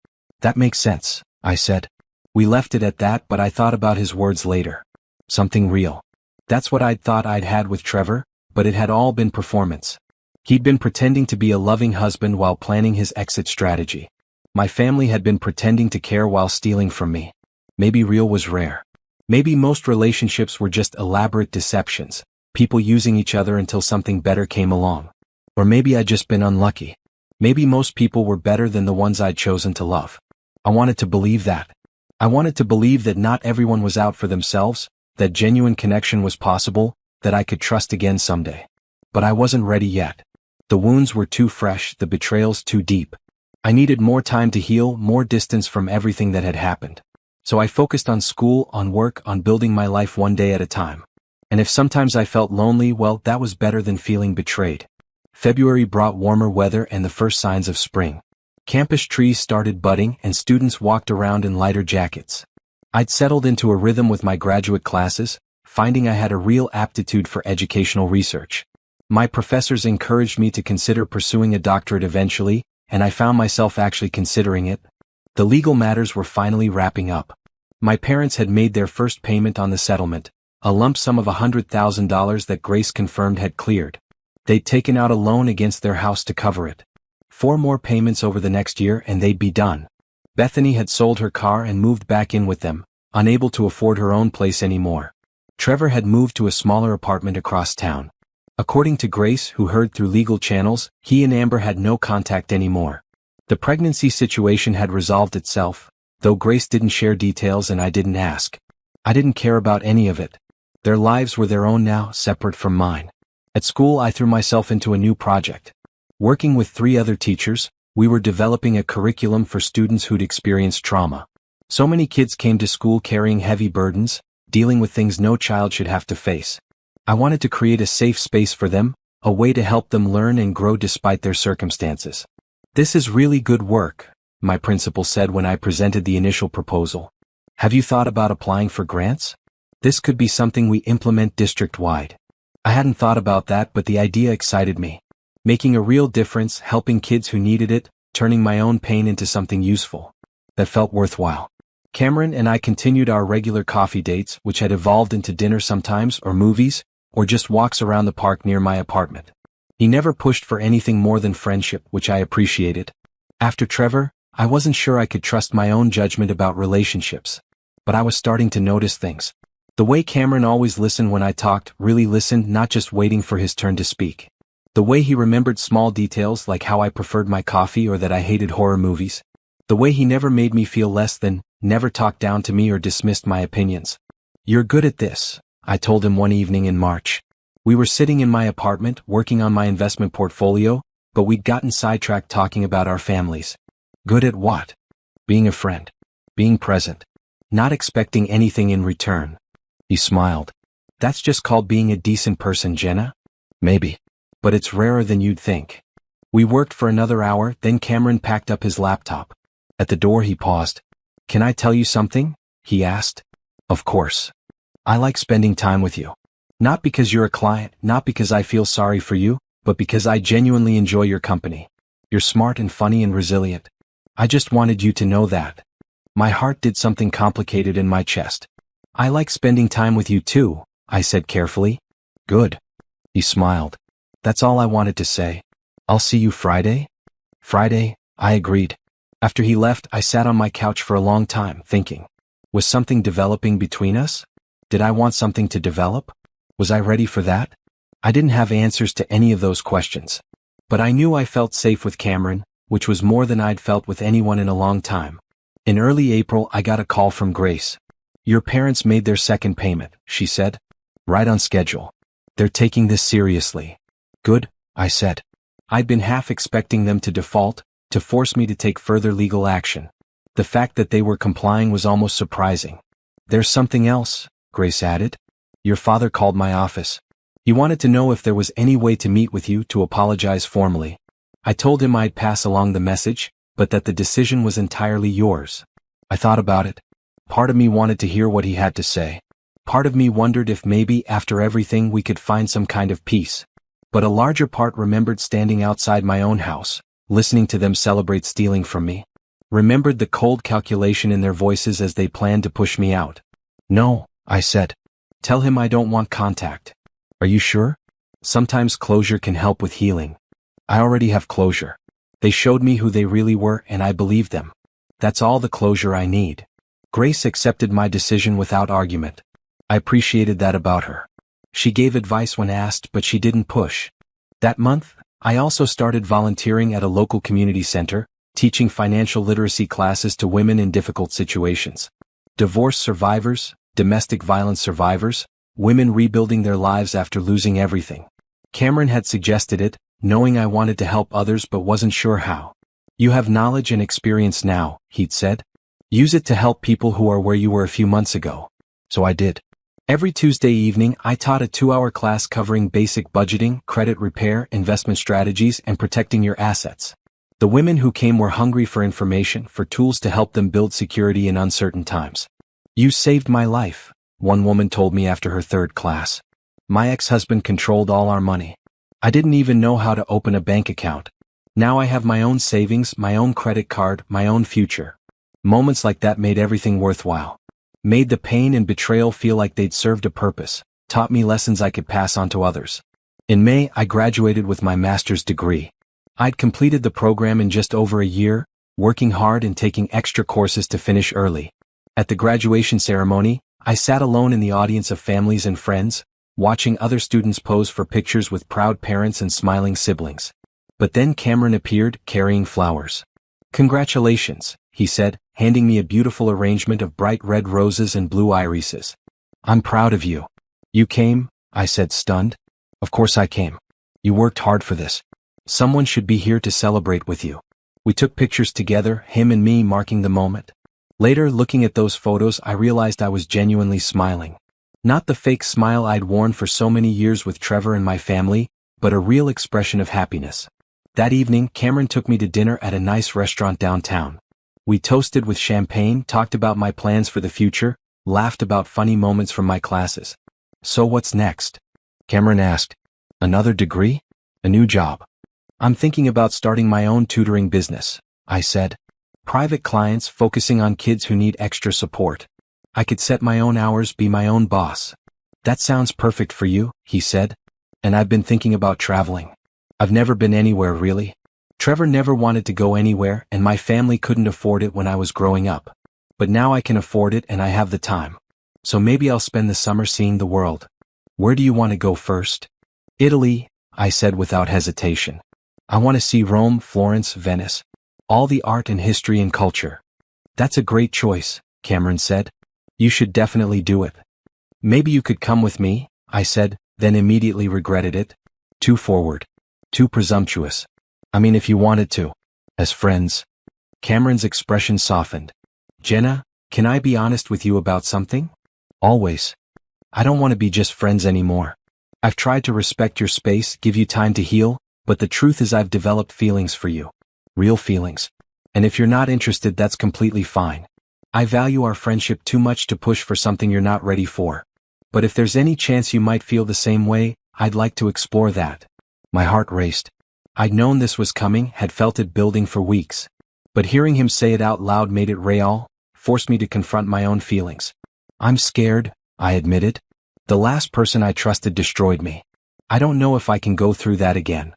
That makes sense, I said. We left it at that, but I thought about his words later. Something real. That's what I'd thought I'd had with Trevor, but it had all been performance. He'd been pretending to be a loving husband while planning his exit strategy. My family had been pretending to care while stealing from me. Maybe real was rare. Maybe most relationships were just elaborate deceptions, people using each other until something better came along. Or maybe I'd just been unlucky. Maybe most people were better than the ones I'd chosen to love. I wanted to believe that. I wanted to believe that not everyone was out for themselves, that genuine connection was possible, that I could trust again someday. But I wasn't ready yet. The wounds were too fresh, the betrayals too deep. I needed more time to heal, more distance from everything that had happened. So I focused on school, on work, on building my life one day at a time. And if sometimes I felt lonely, well, that was better than feeling betrayed. February brought warmer weather and the first signs of spring. Campus trees started budding and students walked around in lighter jackets. I'd settled into a rhythm with my graduate classes, finding I had a real aptitude for educational research. My professors encouraged me to consider pursuing a doctorate eventually, and I found myself actually considering it. The legal matters were finally wrapping up. My parents had made their first payment on the settlement, a lump sum of $100,000 that Grace confirmed had cleared. They'd taken out a loan against their house to cover it. 4 more payments over the next year and they'd be done. Bethany had sold her car and moved back in with them, unable to afford her own place anymore. Trevor had moved to a smaller apartment across town. According to Grace, who heard through legal channels, he and Amber had no contact anymore. The pregnancy situation had resolved itself, though Grace didn't share details and I didn't ask. I didn't care about any of it. Their lives were their own now, separate from mine. At school I threw myself into a new project. Working with 3 other teachers, we were developing a curriculum for students who'd experienced trauma. So many kids came to school carrying heavy burdens, dealing with things no child should have to face. I wanted to create a safe space for them, a way to help them learn and grow despite their circumstances. This is really good work, my principal said when I presented the initial proposal. Have you thought about applying for grants? This could be something we implement district-wide. I hadn't thought about that, but the idea excited me. Making a real difference, helping kids who needed it, turning my own pain into something useful. That felt worthwhile. Cameron and I continued our regular coffee dates, which had evolved into dinner sometimes, or movies, or just walks around the park near my apartment. He never pushed for anything more than friendship, which I appreciated. After Trevor, I wasn't sure I could trust my own judgment about relationships. But I was starting to notice things. The way Cameron always listened when I talked, really listened, not just waiting for his turn to speak. The way he remembered small details like how I preferred my coffee or that I hated horror movies. The way he never made me feel less than, never talked down to me or dismissed my opinions. You're good at this, I told him one evening in March. We were sitting in my apartment, working on my investment portfolio, but we'd gotten sidetracked talking about our families. Good at what? Being a friend. Being present. Not expecting anything in return. He smiled. That's just called being a decent person, Jenna? Maybe. But it's rarer than you'd think. We worked for another hour, then Cameron packed up his laptop. At the door he paused. Can I tell you something? He asked. Of course. I like spending time with you. Not because you're a client, not because I feel sorry for you, but because I genuinely enjoy your company. You're smart and funny and resilient. I just wanted you to know that. My heart did something complicated in my chest. I like spending time with you too, I said carefully. Good. He smiled. That's all I wanted to say. I'll see you Friday? Friday, I agreed. After he left, I sat on my couch for a long time, thinking. Was something developing between us? Did I want something to develop? Was I ready for that? I didn't have answers to any of those questions. But I knew I felt safe with Cameron, which was more than I'd felt with anyone in a long time. In early April, I got a call from Grace. Your parents made their second payment, she said. Right on schedule. They're taking this seriously. Good, I said. I'd been half expecting them to default, to force me to take further legal action. The fact that they were complying was almost surprising. "There's something else," Grace added. "Your father called my office. He wanted to know if there was any way to meet with you to apologize formally. I told him I'd pass along the message, but that the decision was entirely yours." I thought about it. Part of me wanted to hear what he had to say. Part of me wondered if maybe after everything we could find some kind of peace. But a larger part remembered standing outside my own house, listening to them celebrate stealing from me. Remembered the cold calculation in their voices as they planned to push me out. "No," I said. "Tell him I don't want contact." "Are you sure? Sometimes closure can help with healing." "I already have closure. They showed me who they really were and I believed them. That's all the closure I need." Grace accepted my decision without argument. I appreciated that about her. She gave advice when asked, but she didn't push. That month, I also started volunteering at a local community center, teaching financial literacy classes to women in difficult situations. Divorce survivors, domestic violence survivors, women rebuilding their lives after losing everything. Cameron had suggested it, knowing I wanted to help others but wasn't sure how. "You have knowledge and experience now," he'd said. "Use it to help people who are where you were a few months ago." So I did. Every Tuesday evening, I taught a 2-hour class covering basic budgeting, credit repair, investment strategies, and protecting your assets. The women who came were hungry for information, for tools to help them build security in uncertain times. "You saved my life," one woman told me after her 3rd class. "My ex-husband controlled all our money. I didn't even know how to open a bank account. Now I have my own savings, my own credit card, my own future." Moments like that made everything worthwhile. Made the pain and betrayal feel like they'd served a purpose, taught me lessons I could pass on to others. In May, I graduated with my master's degree. I'd completed the program in just over a year, working hard and taking extra courses to finish early. At the graduation ceremony, I sat alone in the audience of families and friends, watching other students pose for pictures with proud parents and smiling siblings. But then Cameron appeared, carrying flowers. "Congratulations," he said, handing me a beautiful arrangement of bright red roses and blue irises. "I'm proud of you." "You came?" I said, stunned. "Of course I came. You worked hard for this. Someone should be here to celebrate with you." We took pictures together, him and me marking the moment. Later, looking at those photos, I realized I was genuinely smiling. Not the fake smile I'd worn for so many years with Trevor and my family, but a real expression of happiness. That evening, Cameron took me to dinner at a nice restaurant downtown. We toasted with champagne, talked about my plans for the future, laughed about funny moments from my classes. "So what's next?" Cameron asked. "Another degree? A new job?" "I'm thinking about starting my own tutoring business," I said. "Private clients, focusing on kids who need extra support. I could set my own hours, be my own boss." "That sounds perfect for you," he said. "And I've been thinking about traveling. I've never been anywhere really. Trevor never wanted to go anywhere, and my family couldn't afford it when I was growing up. But now I can afford it and I have the time. So maybe I'll spend the summer seeing the world." "Where do you want to go first?" "Italy," I said without hesitation. "I want to see Rome, Florence, Venice. All the art and history and culture." "That's a great choice," Cameron said. "You should definitely do it." "Maybe you could come with me," I said, then immediately regretted it. Too forward. Too presumptuous. "I mean, if you wanted to. As friends." Cameron's expression softened. "Jenna, can I be honest with you about something?" "Always." "I don't want to be just friends anymore. I've tried to respect your space, give you time to heal, but the truth is I've developed feelings for you. Real feelings. And if you're not interested, that's completely fine. I value our friendship too much to push for something you're not ready for. But if there's any chance you might feel the same way, I'd like to explore that." My heart raced. I'd known this was coming, had felt it building for weeks. But hearing him say it out loud made it real, forced me to confront my own feelings. "I'm scared," I admitted. "The last person I trusted destroyed me. I don't know if I can go through that again."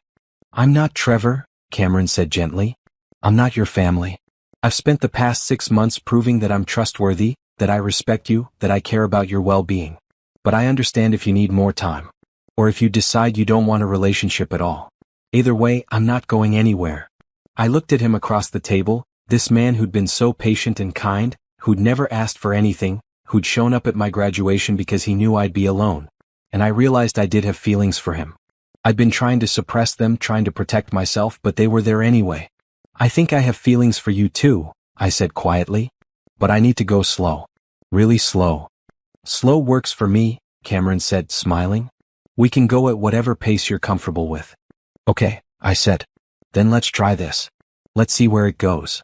"I'm not Trevor," Cameron said gently. "I'm not your family. I've spent the past 6 months proving that I'm trustworthy, that I respect you, that I care about your well-being. But I understand if you need more time. Or if you decide you don't want a relationship at all. Either way, I'm not going anywhere." I looked at him across the table, this man who'd been so patient and kind, who'd never asked for anything, who'd shown up at my graduation because he knew I'd be alone. And I realized I did have feelings for him. I'd been trying to suppress them, trying to protect myself, but they were there anyway. "I think I have feelings for you too," I said quietly. But I need to go slow. Really slow. Slow works for me, Cameron said, smiling. We can go at whatever pace you're comfortable with. Okay, I said. Then let's try this. Let's see where it goes.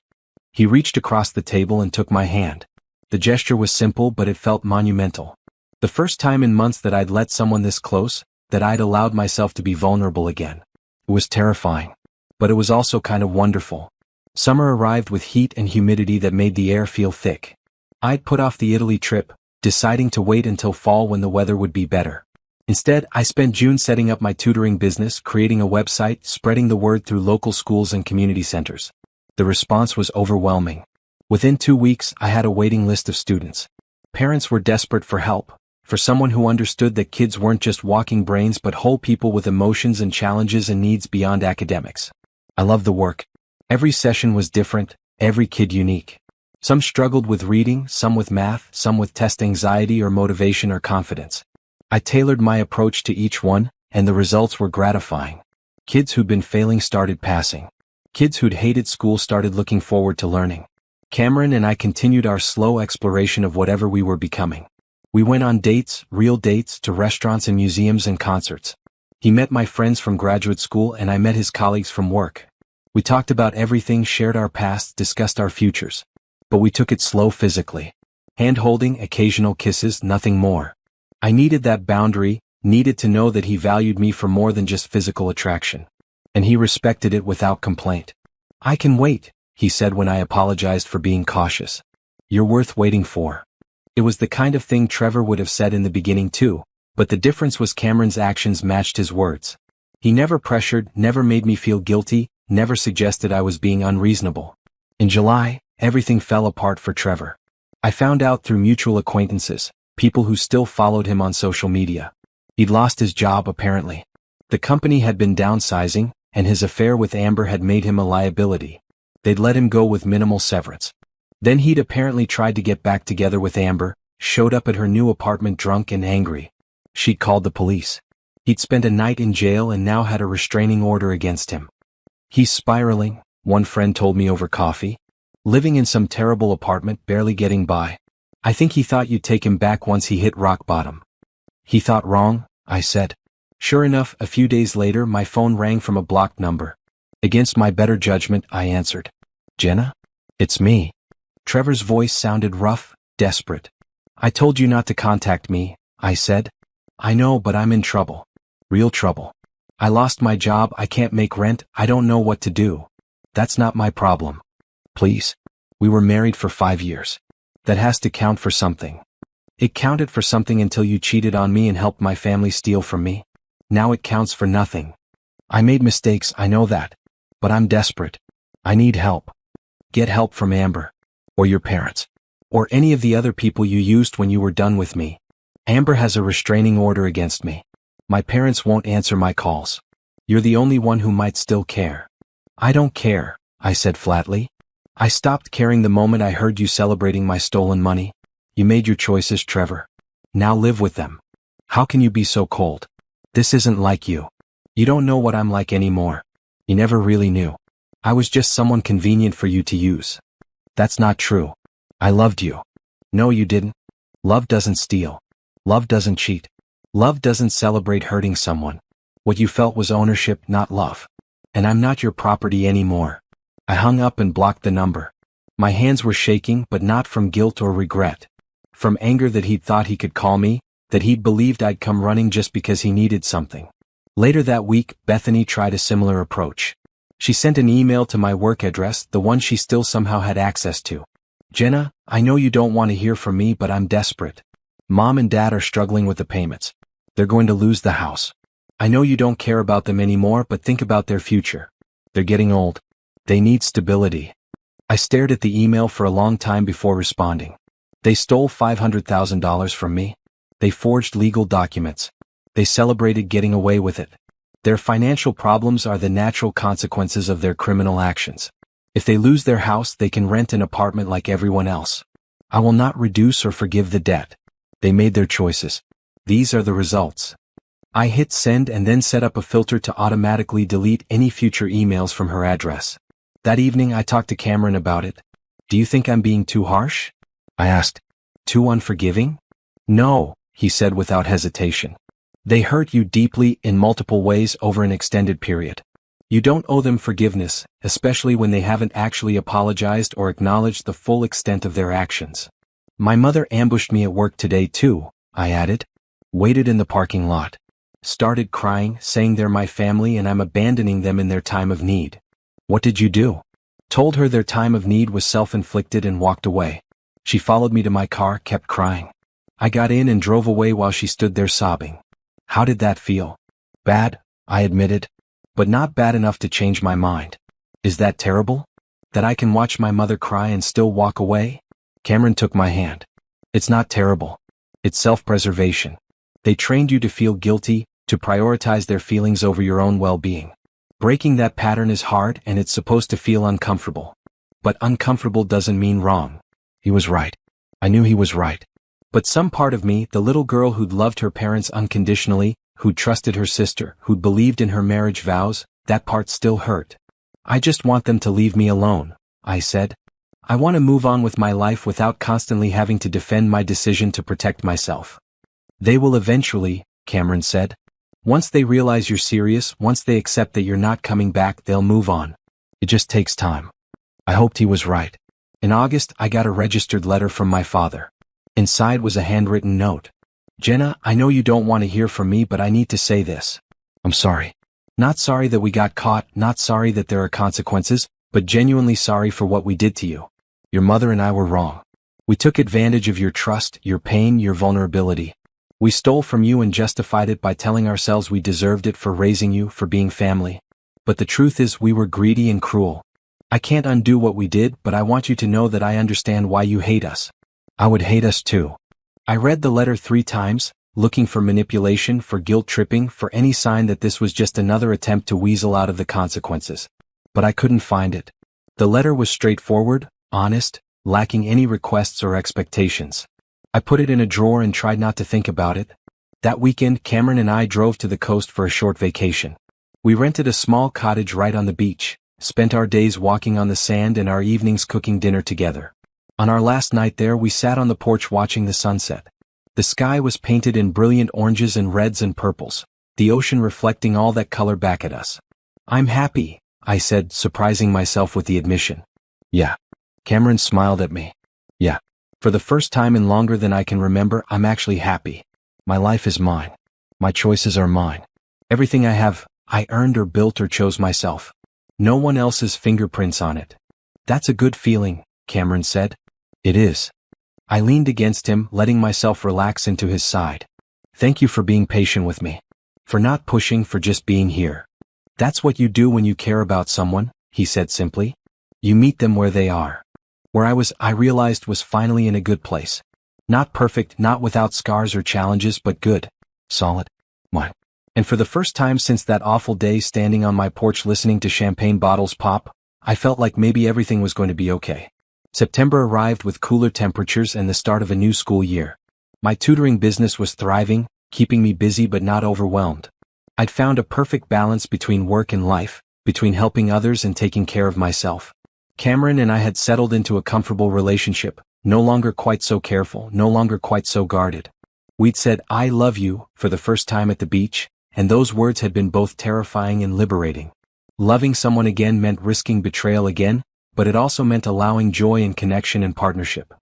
He reached across the table and took my hand. The gesture was simple, but it felt monumental. The first time in months that I'd let someone this close, that I'd allowed myself to be vulnerable again. It was terrifying. But it was also kind of wonderful. Summer arrived with heat and humidity that made the air feel thick. I'd put off the Italy trip, deciding to wait until fall when the weather would be better. Instead, I spent June setting up my tutoring business, creating a website, spreading the word through local schools and community centers. The response was overwhelming. Within 2 weeks, I had a waiting list of students. Parents were desperate for help, for someone who understood that kids weren't just walking brains but whole people with emotions and challenges and needs beyond academics. I loved the work. Every session was different, every kid unique. Some struggled with reading, some with math, some with test anxiety or motivation or confidence. I tailored my approach to each one, and the results were gratifying. Kids who'd been failing started passing. Kids who'd hated school started looking forward to learning. Cameron and I continued our slow exploration of whatever we were becoming. We went on dates, real dates, to restaurants and museums and concerts. He met my friends from graduate school and I met his colleagues from work. We talked about everything, shared our pasts, discussed our futures. But we took it slow physically. Hand-holding, occasional kisses, nothing more. I needed that boundary, needed to know that he valued me for more than just physical attraction. And he respected it without complaint. I can wait, he said when I apologized for being cautious. You're worth waiting for. It was the kind of thing Trevor would have said in the beginning too, but the difference was Cameron's actions matched his words. He never pressured, never made me feel guilty, never suggested I was being unreasonable. In July, everything fell apart for Trevor. I found out through mutual acquaintances, people who still followed him on social media. He'd lost his job apparently. The company had been downsizing, and his affair with Amber had made him a liability. They'd let him go with minimal severance. Then he'd apparently tried to get back together with Amber, showed up at her new apartment drunk and angry. She'd called the police. He'd spent a night in jail and now had a restraining order against him. He's spiraling, one friend told me over coffee. Living in some terrible apartment, barely getting by. I think he thought you'd take him back once he hit rock bottom. He thought wrong, I said. Sure enough, a few days later my phone rang from a blocked number. Against my better judgment, I answered. Jenna? It's me. Trevor's voice sounded rough, desperate. I told you not to contact me, I said. I know, but I'm in trouble. Real trouble. I lost my job, I can't make rent, I don't know what to do. That's not my problem. Please. We were married for 5 years. That has to count for something. It counted for something until you cheated on me and helped my family steal from me. Now it counts for nothing. I made mistakes, I know that. But I'm desperate. I need help. Get help from Amber. Or your parents. Or any of the other people you used when you were done with me. Amber has a restraining order against me. My parents won't answer my calls. You're the only one who might still care. I don't care, I said flatly. I stopped caring the moment I heard you celebrating my stolen money. You made your choices, Trevor. Now live with them. How can you be so cold? This isn't like you. You don't know what I'm like anymore. You never really knew. I was just someone convenient for you to use. That's not true. I loved you. No, you didn't. Love doesn't steal. Love doesn't cheat. Love doesn't celebrate hurting someone. What you felt was ownership, not love. And I'm not your property anymore. I hung up and blocked the number. My hands were shaking, but not from guilt or regret. From anger that he'd thought he could call me, that he'd believed I'd come running just because he needed something. Later that week, Bethany tried a similar approach. She sent an email to my work address, the one she still somehow had access to. Jenna, I know you don't want to hear from me, but I'm desperate. Mom and Dad are struggling with the payments. They're going to lose the house. I know you don't care about them anymore, but think about their future. They're getting old. They need stability. I stared at the email for a long time before responding. They stole $500,000 from me. They forged legal documents. They celebrated getting away with it. Their financial problems are the natural consequences of their criminal actions. If they lose their house, they can rent an apartment like everyone else. I will not reduce or forgive the debt. They made their choices. These are the results. I hit send and then set up a filter to automatically delete any future emails from her address. That evening I talked to Cameron about it. Do you think I'm being too harsh? I asked. Too unforgiving? No, he said without hesitation. They hurt you deeply in multiple ways over an extended period. You don't owe them forgiveness, especially when they haven't actually apologized or acknowledged the full extent of their actions. My mother ambushed me at work today too, I added. Waited in the parking lot. Started crying, saying they're my family and I'm abandoning them in their time of need. What did you do? Told her their time of need was self-inflicted and walked away. She followed me to my car, kept crying. I got in and drove away while she stood there sobbing. How did that feel? Bad, I admitted. But not bad enough to change my mind. Is that terrible? That I can watch my mother cry and still walk away? Cameron took my hand. It's not terrible. It's self-preservation. They trained you to feel guilty, to prioritize their feelings over your own well-being. Breaking that pattern is hard and it's supposed to feel uncomfortable. But uncomfortable doesn't mean wrong. He was right. I knew he was right. But some part of me, the little girl who'd loved her parents unconditionally, who'd trusted her sister, who'd believed in her marriage vows, that part still hurt. I just want them to leave me alone, I said. I want to move on with my life without constantly having to defend my decision to protect myself. They will eventually, Cameron said. Once they realize you're serious, once they accept that you're not coming back, they'll move on. It just takes time. I hoped he was right. In August, I got a registered letter from my father. Inside was a handwritten note. Jenna, I know you don't want to hear from me, but I need to say this. I'm sorry. Not sorry that we got caught, not sorry that there are consequences, but genuinely sorry for what we did to you. Your mother and I were wrong. We took advantage of your trust, your pain, your vulnerability. We stole from you and justified it by telling ourselves we deserved it for raising you, for being family. But the truth is we were greedy and cruel. I can't undo what we did, but I want you to know that I understand why you hate us. I would hate us too. I read the letter 3 times, looking for manipulation, for guilt tripping, for any sign that this was just another attempt to weasel out of the consequences. But I couldn't find it. The letter was straightforward, honest, lacking any requests or expectations. I put it in a drawer and tried not to think about it. That weekend, Cameron and I drove to the coast for a short vacation. We rented a small cottage right on the beach, spent our days walking on the sand and our evenings cooking dinner together. On our last night there, we sat on the porch watching the sunset. The sky was painted in brilliant oranges and reds and purples, the ocean reflecting all that color back at us. I'm happy, I said, surprising myself with the admission. Yeah. Cameron smiled at me. Yeah. For the first time in longer than I can remember, I'm actually happy. My life is mine. My choices are mine. Everything I have, I earned or built or chose myself. No one else's fingerprints on it. That's a good feeling, Cameron said. It is. I leaned against him, letting myself relax into his side. Thank you for being patient with me. For not pushing, for just being here. That's what you do when you care about someone, he said simply. You meet them where they are. Where I realized was finally in a good place. Not perfect, not without scars or challenges, but good. Solid. Mine. And for the first time since that awful day standing on my porch listening to champagne bottles pop, I felt like maybe everything was going to be okay. September arrived with cooler temperatures and the start of a new school year. My tutoring business was thriving, keeping me busy but not overwhelmed. I'd found a perfect balance between work and life, between helping others and taking care of myself. Cameron and I had settled into a comfortable relationship, no longer quite so careful, no longer quite so guarded. We'd said, I love you, for the first time at the beach, and those words had been both terrifying and liberating. Loving someone again meant risking betrayal again, but it also meant allowing joy and connection and partnership.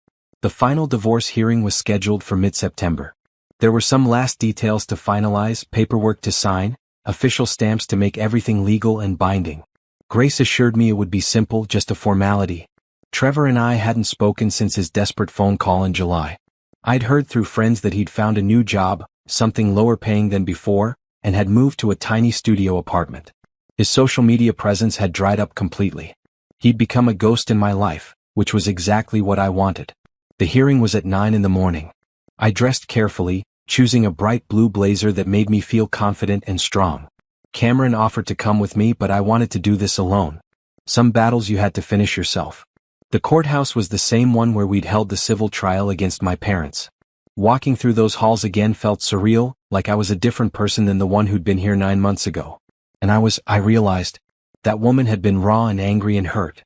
The final divorce hearing was scheduled for mid-September. There were some last details to finalize, paperwork to sign, official stamps to make everything legal and binding. Grace assured me it would be simple, just a formality. Trevor and I hadn't spoken since his desperate phone call in July. I'd heard through friends that he'd found a new job, something lower paying than before, and had moved to a tiny studio apartment. His social media presence had dried up completely. He'd become a ghost in my life, which was exactly what I wanted. The hearing was at 9 a.m. I dressed carefully, choosing a bright blue blazer that made me feel confident and strong. Cameron offered to come with me, but I wanted to do this alone. Some battles you had to finish yourself. The courthouse was the same one where we'd held the civil trial against my parents. Walking through those halls again felt surreal, like I was a different person than the one who'd been here 9 months ago. And I realized, that woman had been raw and angry and hurt.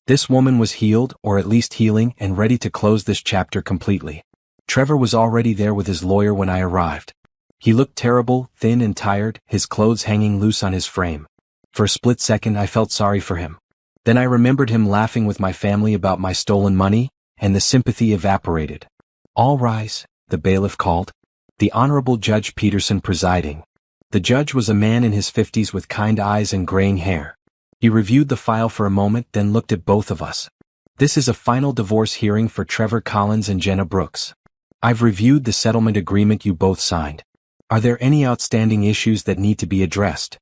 This woman was healed, or at least healing, and ready to close this chapter completely. Trevor was already there with his lawyer when I arrived. He looked terrible, thin and tired, his clothes hanging loose on his frame. For a split second I felt sorry for him. Then I remembered him laughing with my family about my stolen money, and the sympathy evaporated. "All rise," the bailiff called. The Honorable Judge Peterson presiding. The judge was a man in his 50s with kind eyes and graying hair. He reviewed the file for a moment, then looked at both of us. "This is a final divorce hearing for Trevor Collins and Jenna Brooks. I've reviewed the settlement agreement you both signed. Are there any outstanding issues that need to be addressed?"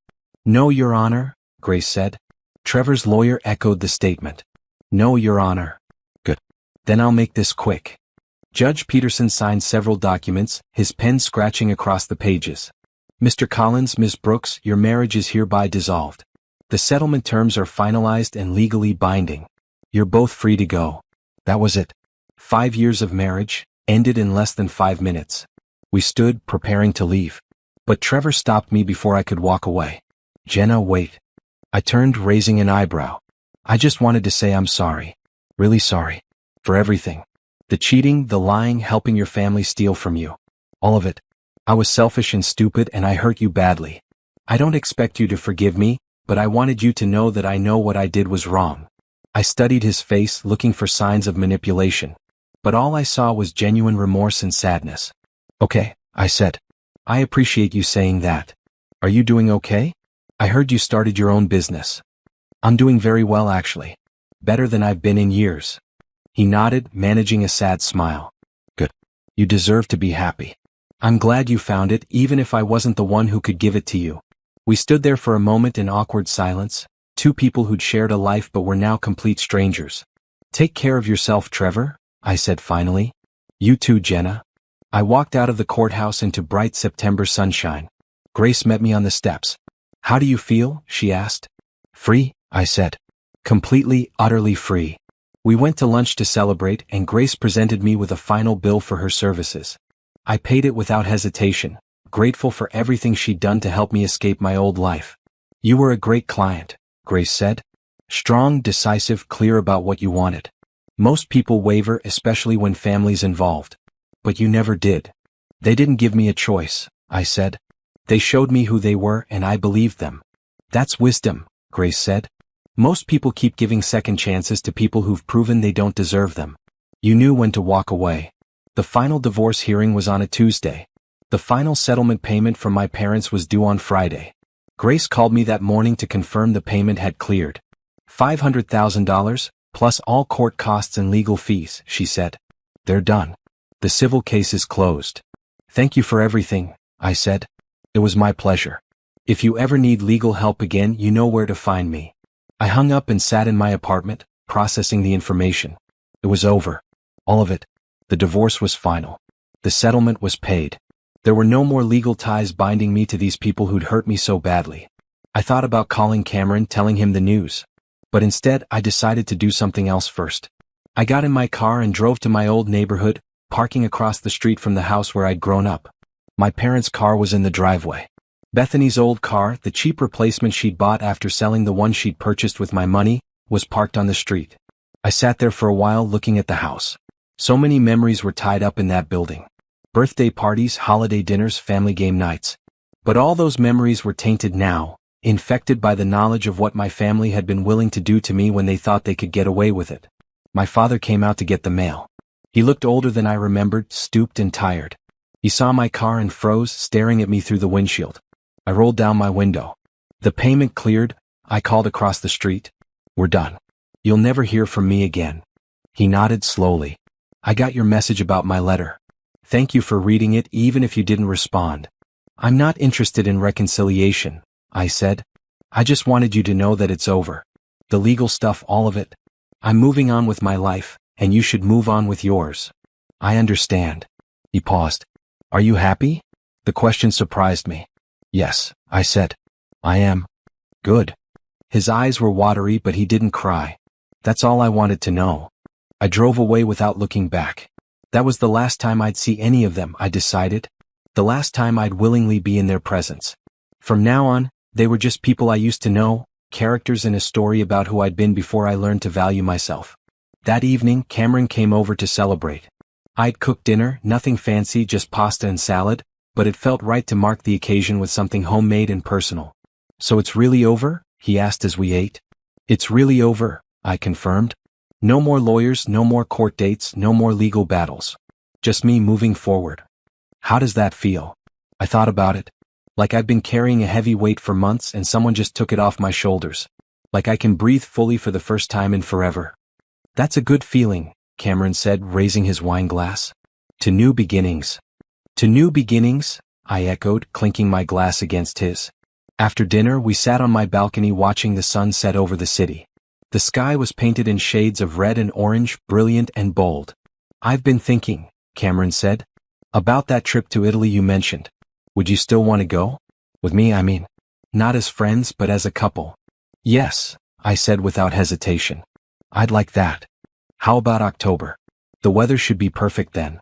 "No, Your Honor," Grace said. Trevor's lawyer echoed the statement. "No, Your Honor." "Good. Then I'll make this quick." Judge Peterson signed several documents, his pen scratching across the pages. "Mr. Collins, Ms. Brooks, your marriage is hereby dissolved. The settlement terms are finalized and legally binding. You're both free to go." That was it. 5 years of marriage, ended in less than 5 minutes. We stood, preparing to leave. But Trevor stopped me before I could walk away. "Jenna, wait." I turned, raising an eyebrow. "I just wanted to say I'm sorry. Really sorry. For everything. The cheating, the lying, helping your family steal from you. All of it. I was selfish and stupid, and I hurt you badly. I don't expect you to forgive me, but I wanted you to know that I know what I did was wrong." I studied his face, looking for signs of manipulation. But all I saw was genuine remorse and sadness. "Okay," I said. "I appreciate you saying that. Are you doing okay? I heard you started your own business." "I'm doing very well, actually. Better than I've been in years." He nodded, managing a sad smile. "Good. You deserve to be happy. I'm glad you found it, even if I wasn't the one who could give it to you." We stood there for a moment in awkward silence, two people who'd shared a life but were now complete strangers. "Take care of yourself, Trevor," I said finally. "You too, Jenna." I walked out of the courthouse into bright September sunshine. Grace met me on the steps. "How do you feel?" she asked. "Free," I said. "Completely, utterly free." We went to lunch to celebrate, and Grace presented me with a final bill for her services. I paid it without hesitation, grateful for everything she'd done to help me escape my old life. "You were a great client," Grace said. "Strong, decisive, clear about what you wanted. Most people waver, especially when family's involved. But you never did." "They didn't give me a choice," I said. "They showed me who they were, and I believed them." "That's wisdom," Grace said. "Most people keep giving second chances to people who've proven they don't deserve them." You knew when to walk away. The final divorce hearing was on a Tuesday. The final settlement payment from my parents was due on Friday. Grace called me that morning to confirm the payment had cleared. $500,000, plus all court costs and legal fees, she said. "They're done. The civil case is closed." "Thank you for everything," I said. "It was my pleasure. If you ever need legal help again, you know where to find me." I hung up and sat in my apartment, processing the information. It was over. All of it. The divorce was final. The settlement was paid. There were no more legal ties binding me to these people who'd hurt me so badly. I thought about calling Cameron, telling him the news. But instead, I decided to do something else first. I got in my car and drove to my old neighborhood, parking across the street from the house where I'd grown up. My parents' car was in the driveway. Bethany's old car, the cheap replacement she'd bought after selling the one she'd purchased with my money, was parked on the street. I sat there for a while looking at the house. So many memories were tied up in that building. Birthday parties, holiday dinners, family game nights. But all those memories were tainted now, infected by the knowledge of what my family had been willing to do to me when they thought they could get away with it. My father came out to get the mail. He looked older than I remembered, stooped and tired. He saw my car and froze, staring at me through the windshield. I rolled down my window. "The payment cleared," I called across the street. "We're done. You'll never hear from me again." He nodded slowly. "I got your message about my letter. Thank you for reading it, even if you didn't respond." "I'm not interested in reconciliation," I said. "I just wanted you to know that it's over. The legal stuff, all of it. I'm moving on with my life, and you should move on with yours." "I understand." He paused. "Are you happy?" The question surprised me. "Yes," I said. "I am." "Good." His eyes were watery, but he didn't cry. That's all I wanted to know. I drove away without looking back. That was the last time I'd see any of them, I decided. The last time I'd willingly be in their presence. From now on, they were just people I used to know, characters in a story about who I'd been before I learned to value myself. That evening, Cameron came over to celebrate. I'd cooked dinner, nothing fancy, just pasta and salad, but it felt right to mark the occasion with something homemade and personal. "So it's really over?" he asked as we ate. "It's really over," I confirmed. "No more lawyers, no more court dates, no more legal battles. Just me moving forward." "How does that feel?" I thought about it. Like I've been carrying a heavy weight for months and someone just took it off my shoulders. Like I can breathe fully for the first time in forever. "That's a good feeling," Cameron said, raising his wine glass. "To new beginnings." "To new beginnings," I echoed, clinking my glass against his. After dinner, we sat on my balcony watching the sun set over the city. The sky was painted in shades of red and orange, brilliant and bold. "I've been thinking," Cameron said, "about that trip to Italy you mentioned. Would you still want to go? With me, I mean. Not as friends, but as a couple." "Yes," I said without hesitation. "I'd like that. How about October? The weather should be perfect then."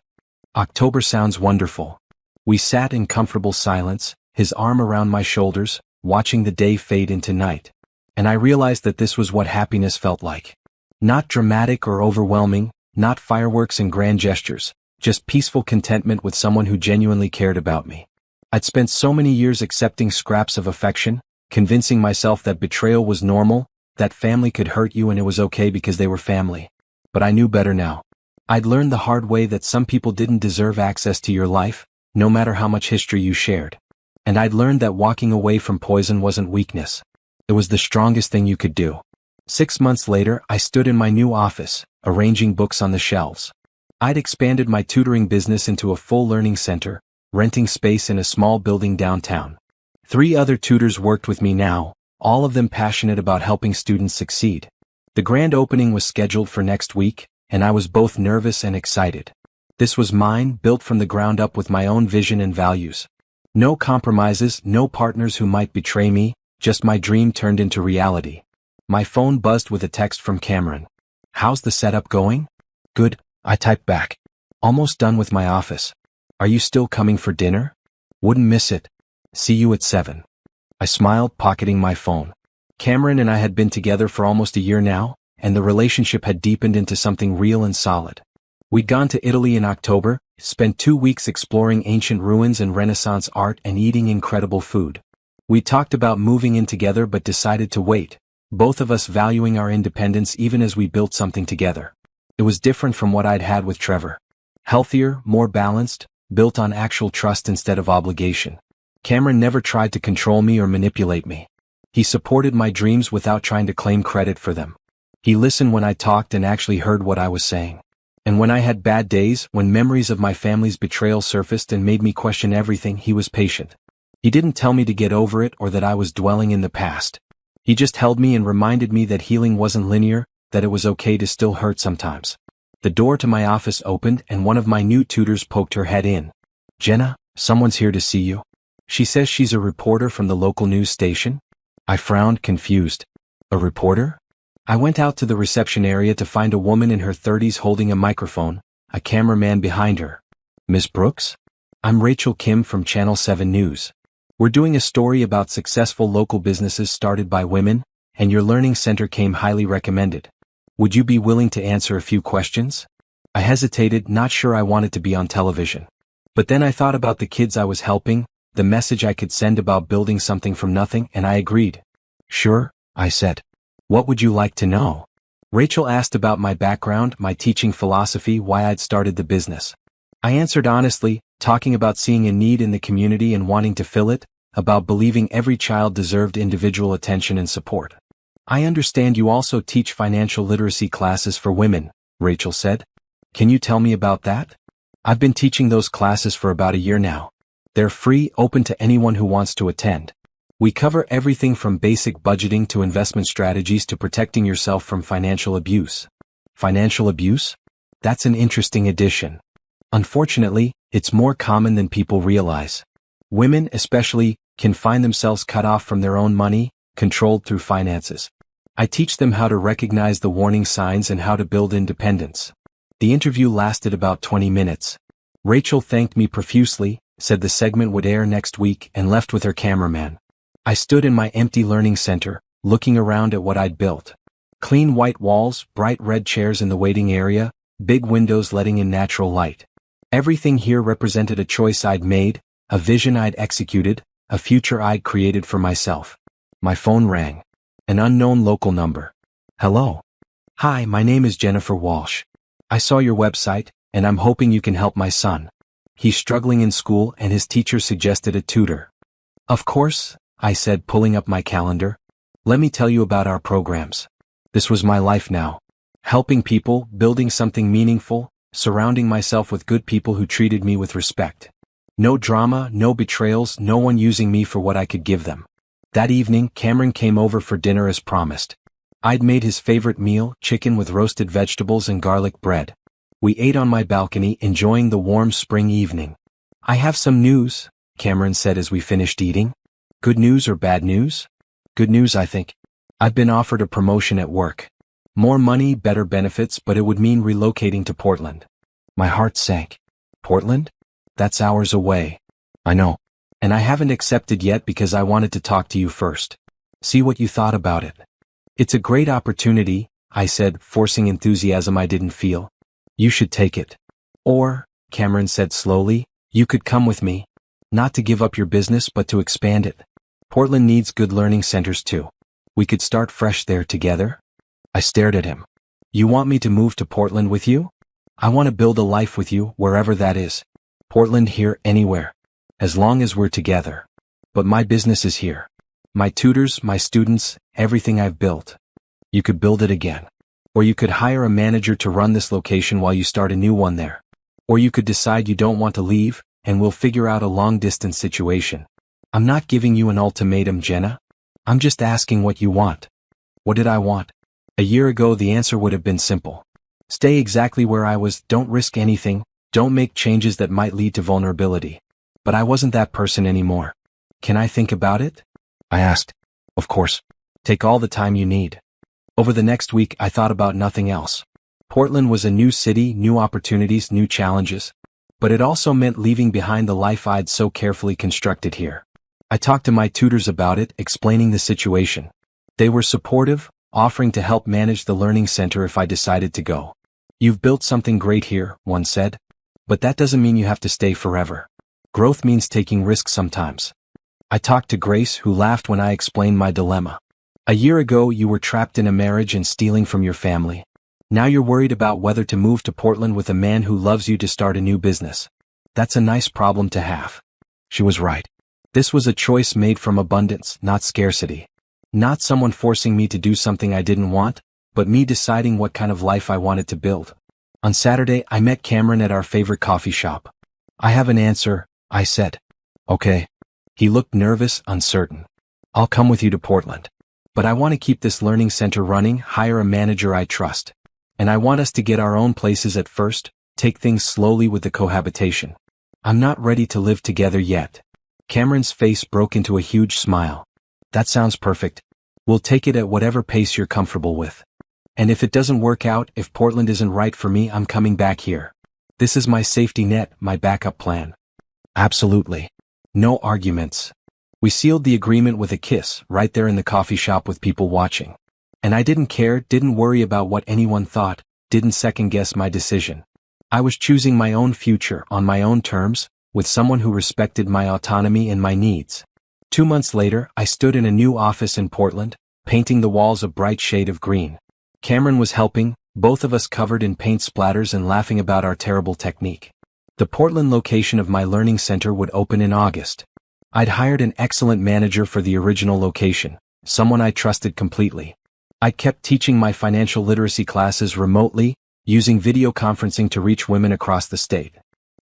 "October sounds wonderful." We sat in comfortable silence, his arm around my shoulders, watching the day fade into night. And I realized that this was what happiness felt like. Not dramatic or overwhelming, not fireworks and grand gestures, just peaceful contentment with someone who genuinely cared about me. I'd spent so many years accepting scraps of affection, convincing myself that betrayal was normal, that family could hurt you and it was okay because they were family. But I knew better now. I'd learned the hard way that some people didn't deserve access to your life, no matter how much history you shared. And I'd learned that walking away from poison wasn't weakness. It was the strongest thing you could do. 6 months later, I stood in my new office, arranging books on the shelves. I'd expanded my tutoring business into a full learning center, renting space in a small building downtown. 3 other tutors worked with me now, all of them passionate about helping students succeed. The grand opening was scheduled for next week, and I was both nervous and excited. This was mine, built from the ground up with my own vision and values. No compromises, no partners who might betray me, just my dream turned into reality. My phone buzzed with a text from Cameron. "How's the setup going?" "Good," I typed back. "Almost done with my office. Are you still coming for dinner?" "Wouldn't miss it. See you at 7. I smiled, pocketing my phone. Cameron and I had been together for almost a year now, and the relationship had deepened into something real and solid. We'd gone to Italy in October, spent 2 weeks exploring ancient ruins and Renaissance art and eating incredible food. We talked about moving in together but decided to wait, both of us valuing our independence even as we built something together. It was different from what I'd had with Trevor. Healthier, more balanced, built on actual trust instead of obligation. Cameron never tried to control me or manipulate me. He supported my dreams without trying to claim credit for them. He listened when I talked and actually heard what I was saying. And when I had bad days, when memories of my family's betrayal surfaced and made me question everything, he was patient. He didn't tell me to get over it or that I was dwelling in the past. He just held me and reminded me that healing wasn't linear, that it was okay to still hurt sometimes. The door to my office opened and one of my new tutors poked her head in. "Jenna, someone's here to see you. She says she's a reporter from the local news station." I frowned, confused. "A reporter?" I went out to the reception area to find a woman in her 30s holding a microphone, a cameraman behind her. "Miss Brooks? I'm Rachel Kim from Channel 7 News. We're doing a story about successful local businesses started by women, and your learning center came highly recommended. Would you be willing to answer a few questions?" I hesitated, not sure I wanted to be on television. But then I thought about the kids I was helping, the message I could send about building something from nothing, and I agreed. "Sure," I said. "What would you like to know?" Rachel asked about my background, my teaching philosophy, why I'd started the business. I answered honestly, talking about seeing a need in the community and wanting to fill it, about believing every child deserved individual attention and support. "I understand you also teach financial literacy classes for women," Rachel said. "Can you tell me about that?" "I've been teaching those classes for about a year now. They're free, open to anyone who wants to attend. We cover everything from basic budgeting to investment strategies to protecting yourself from financial abuse." Financial abuse? That's an interesting addition. Unfortunately, it's more common than people realize. Women, especially, can find themselves cut off from their own money, controlled through finances. I teach them how to recognize the warning signs and how to build independence. The interview lasted about 20 minutes. Rachel thanked me profusely, said the segment would air next week, and left with her cameraman. I stood in my empty learning center, looking around at what I'd built. Clean white walls, bright red chairs in the waiting area, big windows letting in natural light. Everything here represented a choice I'd made, a vision I'd executed, a future I'd created for myself. My phone rang. An unknown local number. Hello. Hi, my name is Jennifer Walsh. I saw your website, and I'm hoping you can help my son. He's struggling in school and his teacher suggested a tutor. Of course, I said, pulling up my calendar. Let me tell you about our programs. This was my life now. Helping people, building something meaningful, surrounding myself with good people who treated me with respect. No drama, no betrayals, no one using me for what I could give them. That evening, Cameron came over for dinner as promised. I'd made his favorite meal, chicken with roasted vegetables and garlic bread. We ate on my balcony, enjoying the warm spring evening. I have some news, Cameron said as we finished eating. Good news or bad news? Good news, I think. I've been offered a promotion at work. More money, better benefits, but it would mean relocating to Portland. My heart sank. Portland? That's hours away. I know. And I haven't accepted yet because I wanted to talk to you first. See what you thought about it. It's a great opportunity, I said, forcing enthusiasm I didn't feel. You should take it. Or, Cameron said slowly, you could come with me. Not to give up your business but to expand it. Portland needs good learning centers too. We could start fresh there together. I stared at him. You want me to move to Portland with you? I want to build a life with you, wherever that is. Portland, here, anywhere. As long as we're together. But my business is here. My tutors, my students, everything I've built. You could build it again. Or you could hire a manager to run this location while you start a new one there. Or you could decide you don't want to leave, and we'll figure out a long-distance situation. I'm not giving you an ultimatum, Jenna. I'm just asking what you want. What did I want? A year ago the answer would have been simple. Stay exactly where I was, don't risk anything, don't make changes that might lead to vulnerability. But I wasn't that person anymore. Can I think about it? I asked. Of course. Take all the time you need. Over the next week I thought about nothing else. Portland was a new city, new opportunities, new challenges. But it also meant leaving behind the life I'd so carefully constructed here. I talked to my tutors about it, explaining the situation. They were supportive, offering to help manage the learning center if I decided to go. You've built something great here, one said. But that doesn't mean you have to stay forever. Growth means taking risks sometimes. I talked to Grace, who laughed when I explained my dilemma. A year ago you were trapped in a marriage and stealing from your family. Now you're worried about whether to move to Portland with a man who loves you to start a new business. That's a nice problem to have. She was right. This was a choice made from abundance, not scarcity. Not someone forcing me to do something I didn't want, but me deciding what kind of life I wanted to build. On Saturday I met Cameron at our favorite coffee shop. I have an answer, I said. Okay. He looked nervous, uncertain. I'll come with you to Portland. But I want to keep this learning center running, hire a manager I trust. And I want us to get our own places at first, take things slowly with the cohabitation. I'm not ready to live together yet. Cameron's face broke into a huge smile. That sounds perfect. We'll take it at whatever pace you're comfortable with. And if it doesn't work out, if Portland isn't right for me, I'm coming back here. This is my safety net, my backup plan. Absolutely. No arguments. We sealed the agreement with a kiss, right there in the coffee shop with people watching. And I didn't care, didn't worry about what anyone thought, didn't second-guess my decision. I was choosing my own future, on my own terms, with someone who respected my autonomy and my needs. 2 months later, I stood in a new office in Portland, painting the walls a bright shade of green. Cameron was helping, both of us covered in paint splatters and laughing about our terrible technique. The Portland location of my learning center would open in August. I'd hired an excellent manager for the original location, someone I trusted completely. I kept teaching my financial literacy classes remotely, using video conferencing to reach women across the state.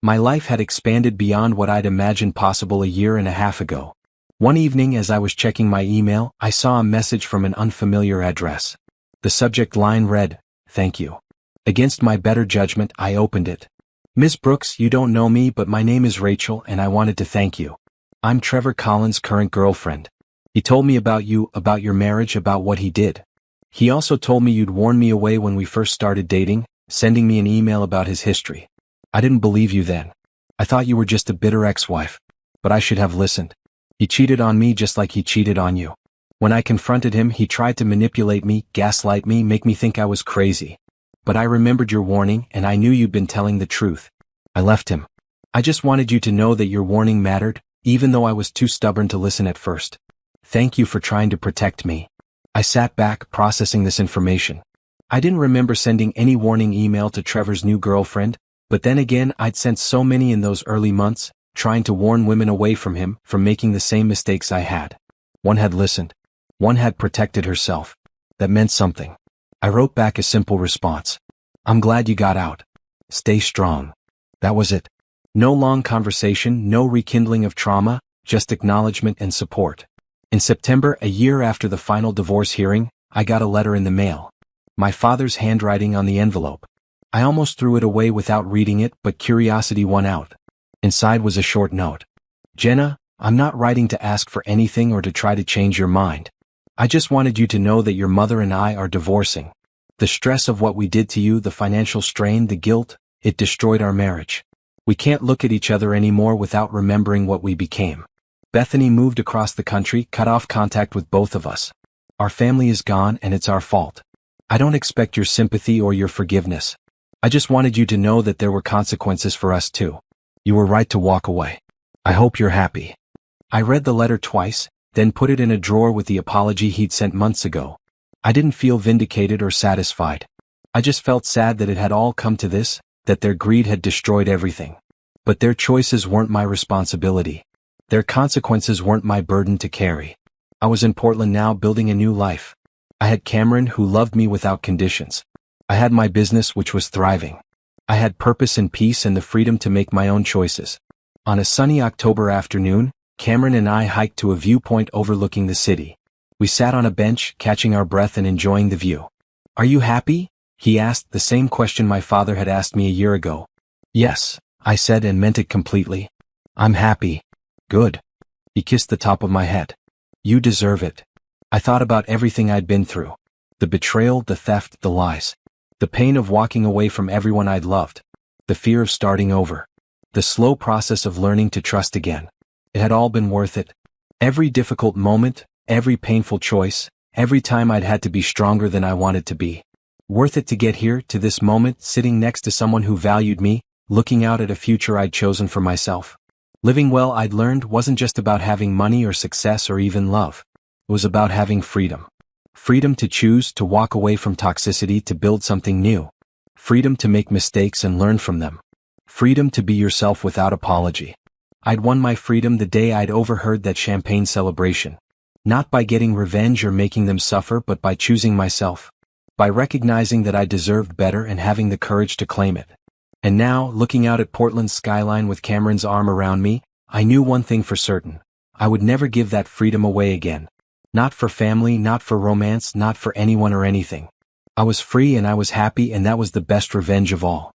My life had expanded beyond what I'd imagined possible a year and a half ago. One evening as I was checking my email, I saw a message from an unfamiliar address. The subject line read, "Thank you." Against my better judgment, I opened it. "Miss Brooks, you don't know me, but my name is Rachel and I wanted to thank you. I'm Trevor Collins' current girlfriend. He told me about you, about your marriage, about what he did. He also told me you'd warned me away when we first started dating, sending me an email about his history. I didn't believe you then. I thought you were just a bitter ex-wife. But I should have listened. He cheated on me just like he cheated on you. When I confronted him, he tried to manipulate me, gaslight me, make me think I was crazy. But I remembered your warning, and I knew you'd been telling the truth. I left him. I just wanted you to know that your warning mattered, even though I was too stubborn to listen at first. Thank you for trying to protect me. I sat back, processing this information. I didn't remember sending any warning email to Trevor's new girlfriend, but then again I'd sent so many in those early months, trying to warn women away from him, from making the same mistakes I had. One had listened. One had protected herself. That meant something. I wrote back a simple response. I'm glad you got out. Stay strong. That was it. No long conversation, no rekindling of trauma, just acknowledgement and support. In September, a year after the final divorce hearing, I got a letter in the mail. My father's handwriting on the envelope. I almost threw it away without reading it, but curiosity won out. Inside was a short note. Jenna, I'm not writing to ask for anything or to try to change your mind. I just wanted you to know that your mother and I are divorcing. The stress of what we did to you, the financial strain, the guilt, it destroyed our marriage. We can't look at each other anymore without remembering what we became. Bethany moved across the country, cut off contact with both of us. Our family is gone and it's our fault. I don't expect your sympathy or your forgiveness. I just wanted you to know that there were consequences for us too. You were right to walk away. I hope you're happy. I read the letter twice, then put it in a drawer with the apology he'd sent months ago. I didn't feel vindicated or satisfied. I just felt sad that it had all come to this, that their greed had destroyed everything. But their choices weren't my responsibility. Their consequences weren't my burden to carry. I was in Portland now, building a new life. I had Cameron, who loved me without conditions. I had my business, which was thriving. I had purpose and peace and the freedom to make my own choices. On a sunny October afternoon, Cameron and I hiked to a viewpoint overlooking the city. We sat on a bench, catching our breath and enjoying the view. Are you happy? He asked, the same question my father had asked me a year ago. Yes, I said, and meant it completely. I'm happy. Good. He kissed the top of my head. You deserve it. I thought about everything I'd been through. The betrayal, the theft, the lies. The pain of walking away from everyone I'd loved. The fear of starting over. The slow process of learning to trust again. It had all been worth it. Every difficult moment, every painful choice, every time I'd had to be stronger than I wanted to be. Worth it to get here, to this moment, sitting next to someone who valued me, looking out at a future I'd chosen for myself. Living well, I'd learned, wasn't just about having money or success or even love. It was about having freedom. Freedom to choose, to walk away from toxicity, to build something new. Freedom to make mistakes and learn from them. Freedom to be yourself without apology. I'd won my freedom the day I'd overheard that champagne celebration. Not by getting revenge or making them suffer, but by choosing myself. By recognizing that I deserved better and having the courage to claim it. And now, looking out at Portland's skyline with Cameron's arm around me, I knew one thing for certain. I would never give that freedom away again. Not for family, not for romance, not for anyone or anything. I was free and I was happy, and that was the best revenge of all.